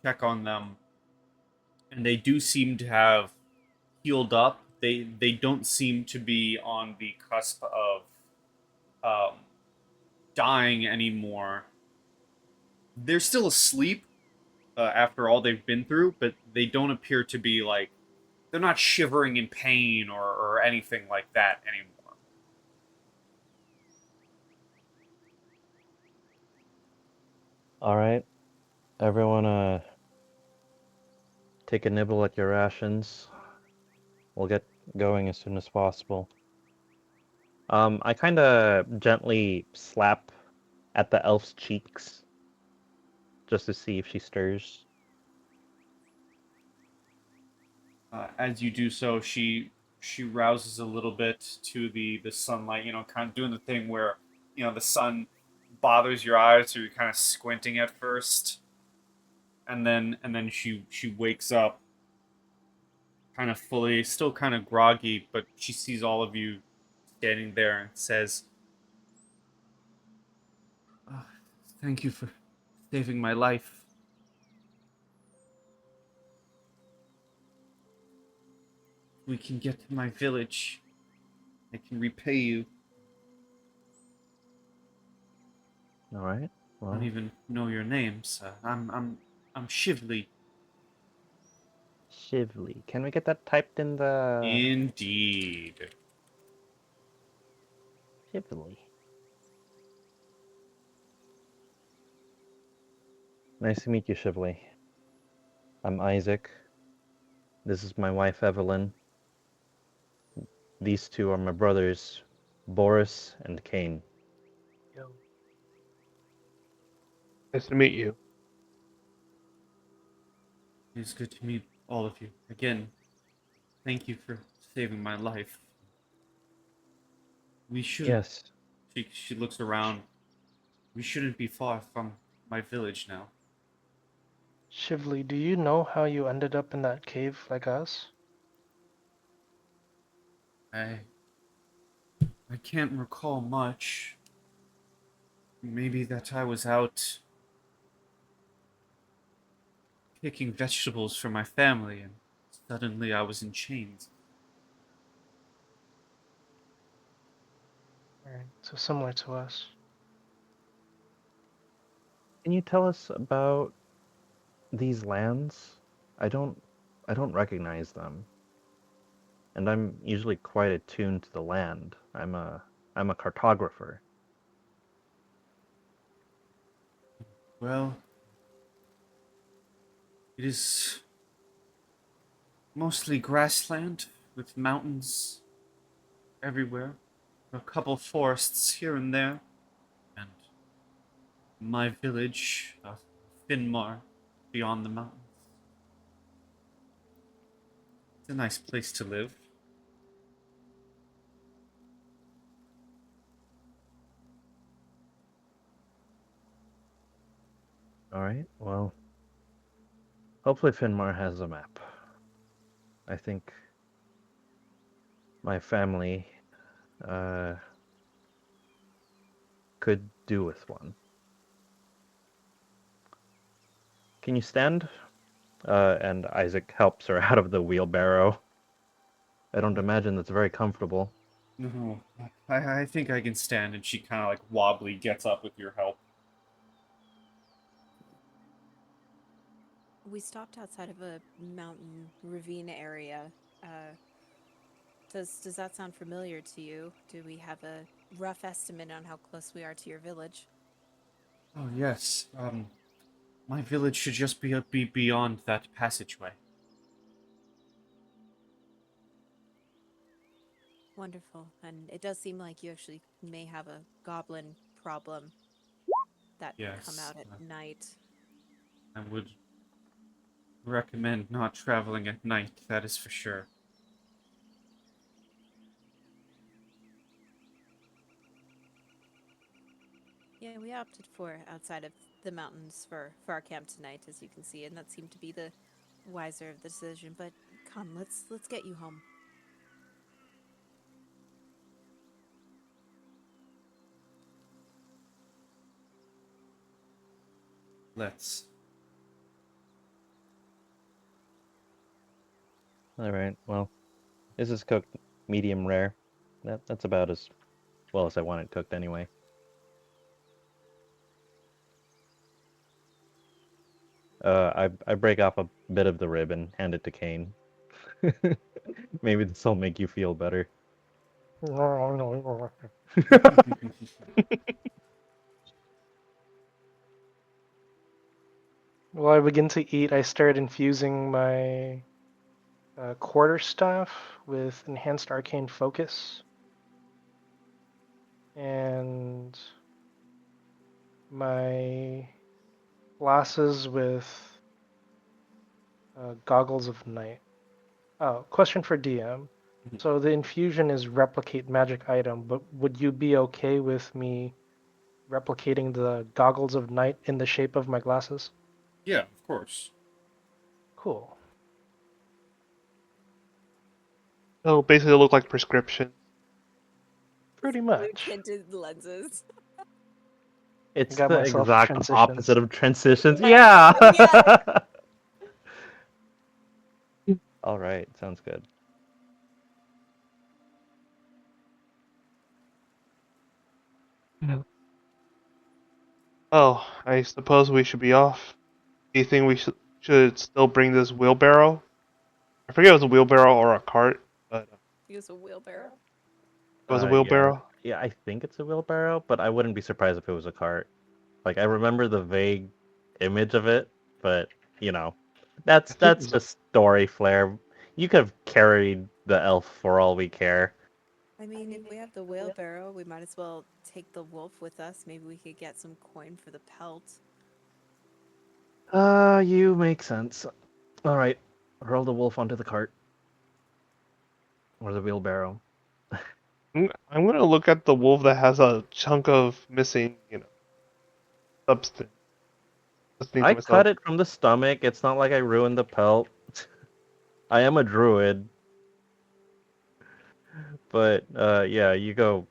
check on them, and they do seem to have healed up. They don't seem to be on the cusp of um, dying anymore. They're still asleep after all they've been through, but they don't appear to be like they're not shivering in pain or anything like that anymore. All right, everyone, take a nibble at your rations. We'll get going as soon as possible. I kind of gently slap at the elf's cheeks just to see if she stirs. As you do so, she rouses a little bit to the sunlight. You know, kind of doing the thing where the sun bothers your eyes, so you're kind of squinting at first, and then she wakes up, kind of fully, still kind of groggy, but she sees all of you standing there and says, "Ah, thank you for saving my life. We can get to my village. I can repay you. All right. I Well, don't even know your name, sir. I'm Shively." Shively. Can we get that typed in the Indeed. Shively? Nice to meet you, Shively. I'm Isaac. This is my wife, Evelyn. These two are my brothers, Boris and Caine. Yo. Nice to meet you. It's good to meet all of you. Again, thank you for saving my life. We should. Yes. She looks around. We shouldn't be far from my village now. Shively, do you know how you ended up in that cave like us? I can't recall much. Maybe that I was out picking vegetables for my family and suddenly I was in chains. Alright, so similar to us. Can you tell us about these lands? I don't recognize them. And I'm usually quite attuned to the land. I'm a cartographer. Well, It is mostly grassland with mountains everywhere, a couple forests here and there, and my village, Finmar, beyond the mountains. It's a nice place to live. All right. Well, hopefully Finmar has a map. I think my family could do with one. Can you stand? And Isaac helps her out of the wheelbarrow. I don't imagine that's very comfortable. No, I think I can stand, and she kind of like wobbly gets up with your help. We stopped outside of a mountain ravine area. Does that sound familiar to you? Do we have a rough estimate on how close we are to your village? Oh yes, my village should just be beyond that passageway. Wonderful. And it does seem like you actually may have a goblin problem that come Yes, out at night. I would recommend not traveling at night, that is for sure. Yeah, we opted for outside of the mountains for our camp tonight, as you can see, and that seemed to be the wiser of the decision. But come, let's get you home. Let's. All right. Well, this is cooked medium rare. That's about as well as I want it cooked anyway. I break off a bit of the rib and hand it to Caine. Maybe this will make you feel better. While I begin to eat, I start infusing my quarterstaff with enhanced arcane focus and my glasses with goggles of night. Oh, question for DM. Mhm. So the infusion is replicate magic item, but would you be okay with me replicating the goggles of night in the shape of my glasses? Yeah, of course. Cool. It'll basically look like prescription. Pretty much. Tinted lenses. It's got the myself exact transitions. opposite of transitions. Yeah. Yeah. All right. Sounds good. Oh, I suppose we should be off. Do you think we should still bring this wheelbarrow? I forget if it was a wheelbarrow or a cart, but Use a wheelbarrow. it was a Yeah. wheelbarrow. Yeah, I think it's a wheelbarrow, but I wouldn't be surprised if it was a cart. Like I remember the vague image of it, but that's I think it was just story flair. You could have carried the elf for all we care. I mean, if we have the wheelbarrow, we might as well take the wolf with us. Maybe we could get some coin for the pelt. You make sense. All right, roll the wolf onto the cart or the wheelbarrow. I'm gonna look at the wolf that has a chunk of missing, substance. Just think to I myself, cut it from the stomach. It's not like I ruined the pelt. I am a druid. But yeah, you go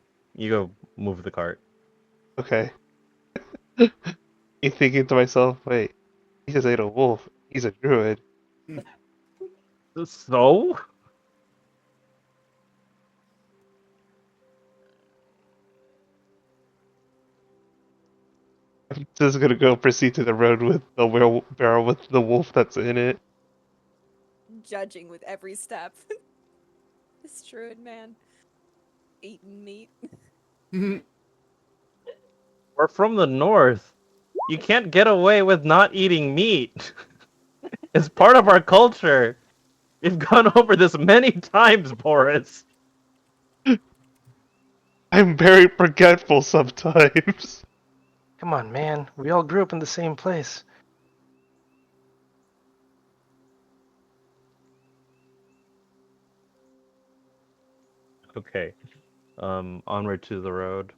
move the cart. okay. You thinking to myself, wait, he just ate a wolf. He's a druid. So? I'm just gonna go proceed to the road with the wheelbarrow with the wolf that's in it. Judging with every step. This druid man. Eating meat. We're from the north. You can't get away with not eating meat. It's part of our culture. We've gone over this many times, Boris. I'm very forgetful sometimes. Come on, man. We all grew up in the same place. Okay. Onward to the road.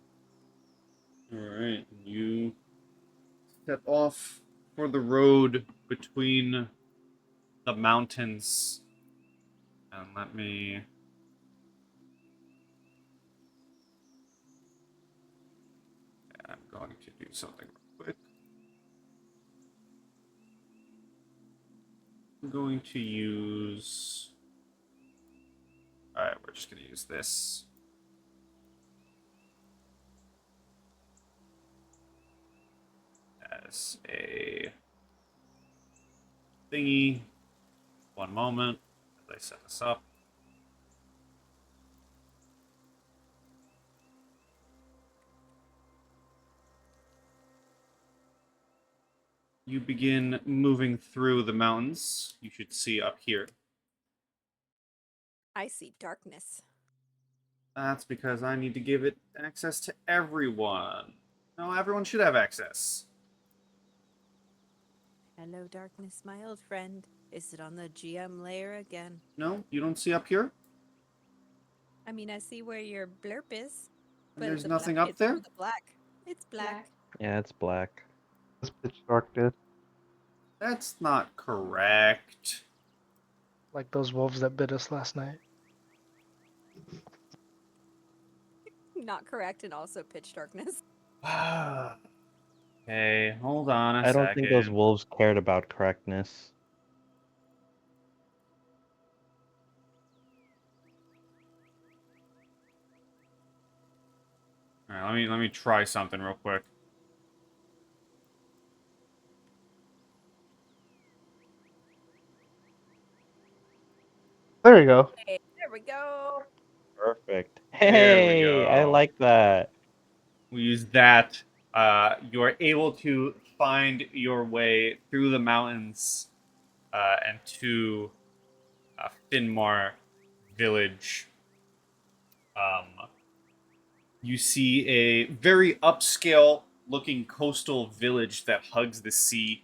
Alright, you step off for the road between the mountains. And let me. I'm going to do something real quick. I'm going to use. Alright, we're just going to use this. As a thingy. One moment as I set this up. You begin moving through the mountains. You should see up here. I see darkness. That's because I need to give it access to everyone. No, everyone should have access. Hello, darkness, my old friend. Is it on the GM layer again? No, you don't see up here? I mean, I see where your blurb is. And But there's the nothing black, up it's there? the black. It's black. Yeah, it's black. This pitch dark did. That's not correct. Like those wolves that bit us last night. Not correct, and also pitch darkness. Okay, hold on a I don't second. think those wolves cared about correctness. Alright, let me try something real quick. There you go. Hey, there we go. Perfect. There we Hey, I go. like that. We use that. You are able to find your way through the mountains and to Finmar village. You see a very upscale looking coastal village that hugs the sea.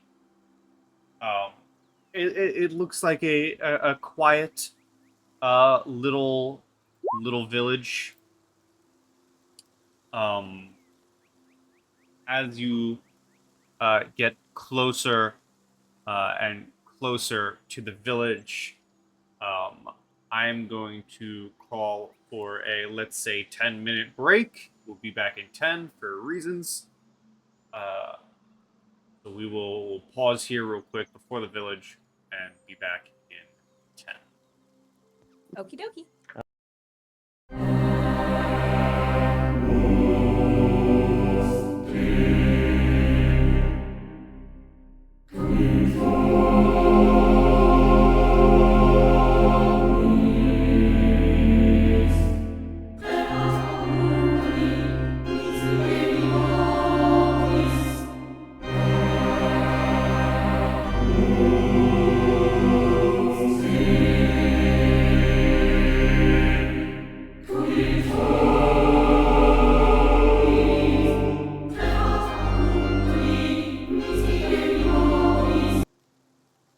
It looks like a quiet little village. As you get closer and closer to the village, I'm going to call for a, let's say, 10-minute break. We'll be back in 10 for reasons. So we'll pause here real quick before the village and be back in 10. Okie dokie.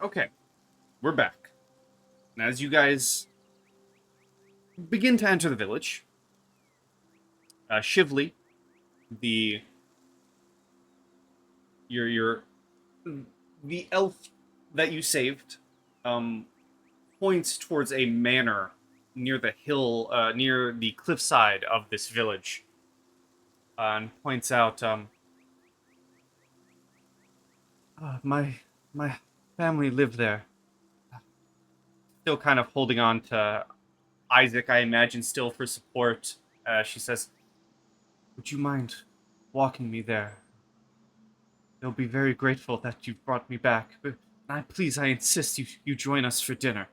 Okay, we're back. And as you guys begin to enter the village, Shively, the elf that you saved, points towards a manor near the hill, near the cliffside of this village, and points out, my family lived there. Still kind of holding on to Issac, I imagine, still for support. She says, "Would you mind walking me there? They'll be very grateful that you brought me back. But I insist you join us for dinner."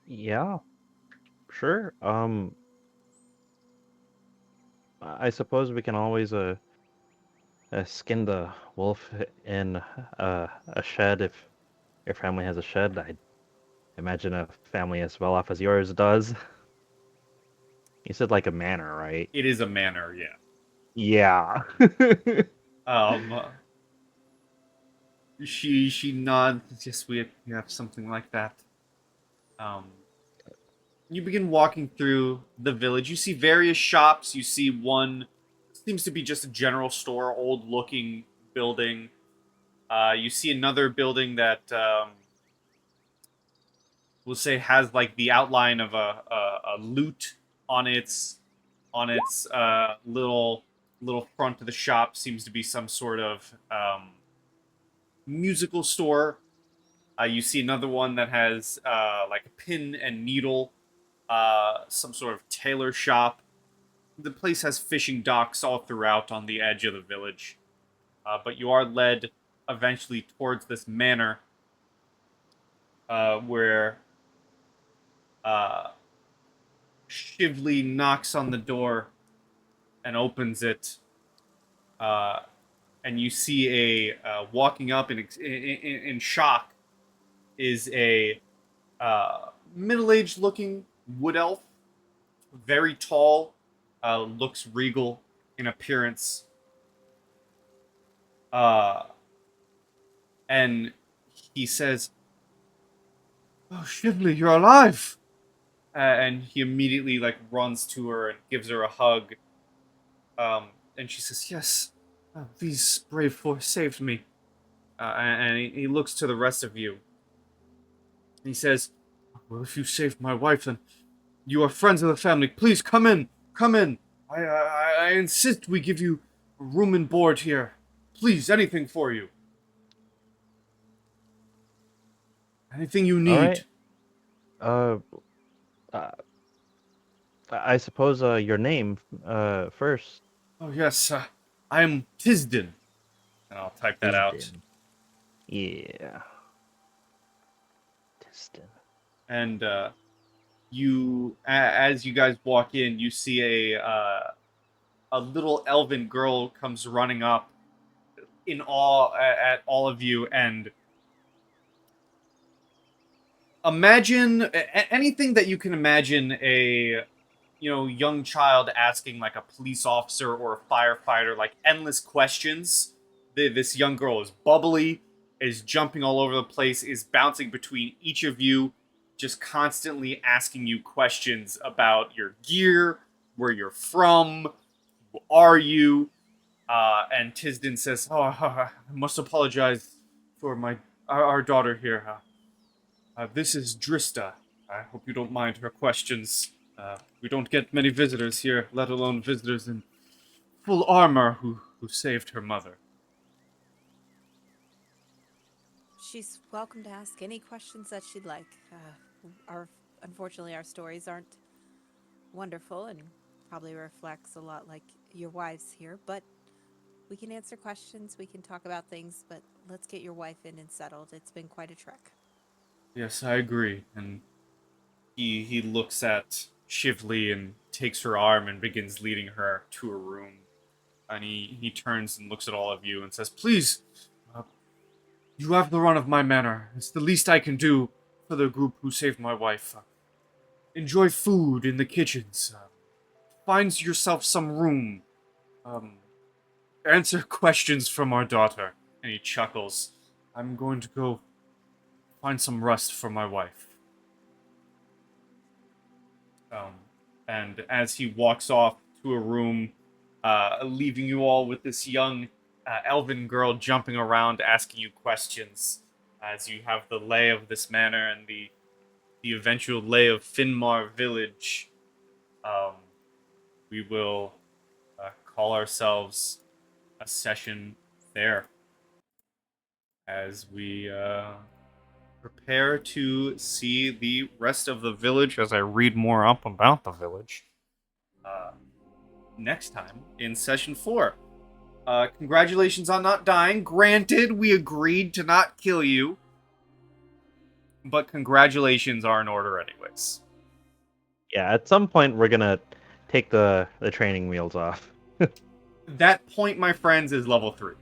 Yeah, sure. I suppose we can always skinned a wolf in a shed. If your family has a shed, I imagine a family as well off as yours does. You said like a manor, right? It is a manor, yeah. Yeah. Um, she nods. Yes, we have something like that. Um, you begin walking through the village. You see various shops. You see one seems to be just a general store, old looking building. You see another building that we'll say has like the outline of a lute on its little front of the shop. Seems to be some sort of musical store. You see another one that has like a pin and needle, some sort of tailor shop. The place has fishing docks all throughout on the edge of the village. But you are led eventually towards this manor where Shively knocks on the door and opens it. And you see walking up in shock is a middle-aged looking wood elf, very tall, looks regal in appearance. And he says, "Oh, Shively, you're alive!" And he immediately like runs to her and gives her a hug. And she says, "Yes, these brave four saved me." And he looks to the rest of you. And he says, "Well, if you saved my wife, then you are friends of the family. Please come in, come in. I insist we give you room and board here. Please, anything for you. Anything you need." All right. I suppose your name first. "Oh yes, I am Tisden." And I'll type that out. Tisden. Yeah. Tisden. And as you guys walk in, you see a little elven girl comes running up in awe at all of you, and imagine anything that you can imagine a young child asking like a police officer or a firefighter, like endless questions. This young girl is bubbly, is jumping all over the place, is bouncing between each of you, just constantly asking you questions about your gear, where you're from, who are you. And Tisden says, "Oh, I must apologize for our daughter here. This is Drista. I hope you don't mind her questions. We don't get many visitors here, let alone visitors in full armor who saved her mother." She's welcome to ask any questions that she'd like. Unfortunately, our stories aren't wonderful and probably reflects a lot like your wives here, but we can answer questions, we can talk about things, but let's get your wife in and settled. It's been quite a trek. "Yes, I agree." And he looks at Shively and takes her arm and begins leading her to a room. And he turns and looks at all of you and says, "Please, you have the run of my manor. It's the least I can do for the group who saved my wife. Enjoy food in the kitchens. Find yourself some room. Answer questions from our daughter." And he chuckles. "I'm going to go find some rest for my wife." And as he walks off to a room, leaving you all with this young elven girl jumping around asking you questions, as you have the lay of this manor and the eventual lay of Finmar village, we will call ourselves a session there as we prepare to see the rest of the village as I read more up about the village next time in session 4. Congratulations on not dying. Granted, we agreed to not kill you, but congratulations are in order anyways. Yeah, at some point we're gonna take the training wheels off. That point, my friends, is level 3.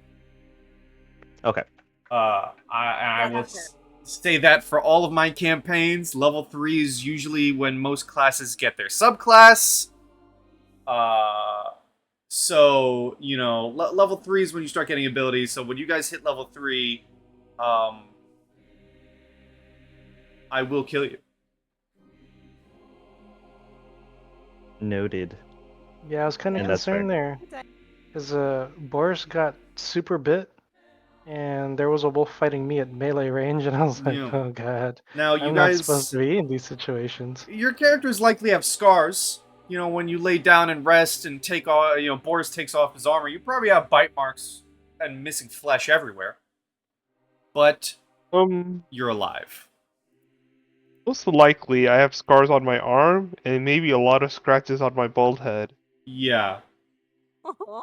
Okay. I will That's fair. say that for all of my campaigns, level 3 is usually when most classes get their subclass. So, you know, level 3 is when you start getting abilities. So when you guys hit level 3, I will kill you. Noted. Yeah, I was kind of And that's fair. concerned there. Because Boris got super bit, and there was a wolf fighting me at melee range, and I was like, Yeah. oh god. Now, you I'm guys... not supposed to be in these situations. Your characters likely have scars. You know, when you lay down and rest and take off, you know, Boris takes off his armor, you probably have bite marks and missing flesh everywhere. But you're alive. Most likely, I have scars on my arm and maybe a lot of scratches on my bald head. Yeah.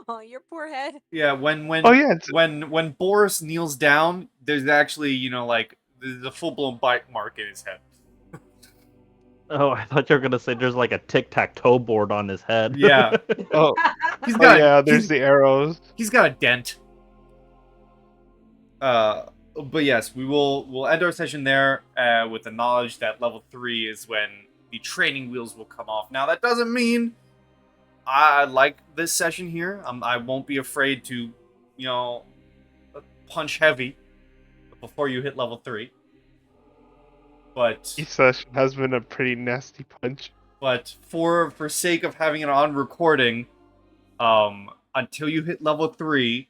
Oh, your poor head. Yeah, when Oh yeah, when Boris kneels down, there's actually, you know, like there's a full-blown bite mark in his head. Oh, I thought you were gonna say there's like a tic-tac-toe board on his head. Yeah. oh, He's oh got yeah, a, there's the arrows. he's got a dent. But yes, we'll end our session there with the knowledge that level 3 is when the training wheels will come off. Now that doesn't mean I like this session here. I won't be afraid to, you know, punch heavy before you hit level 3. But Each session has been a pretty nasty punch. But for sake of having it on recording, until you hit level 3,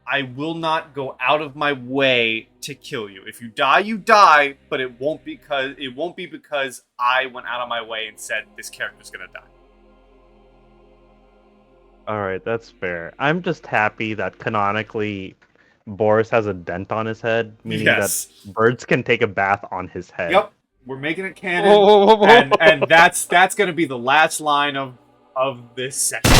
I will not go out of my way to kill you. If you die, you die, but it won't be because I went out of my way and said this character's gonna die. Alright, that's fair. I'm just happy that canonically Boris has a dent on his head, meaning Yes. that birds can take a bath on his head. Yep, we're making it canon, Whoa. and that's gonna be the last line of this section.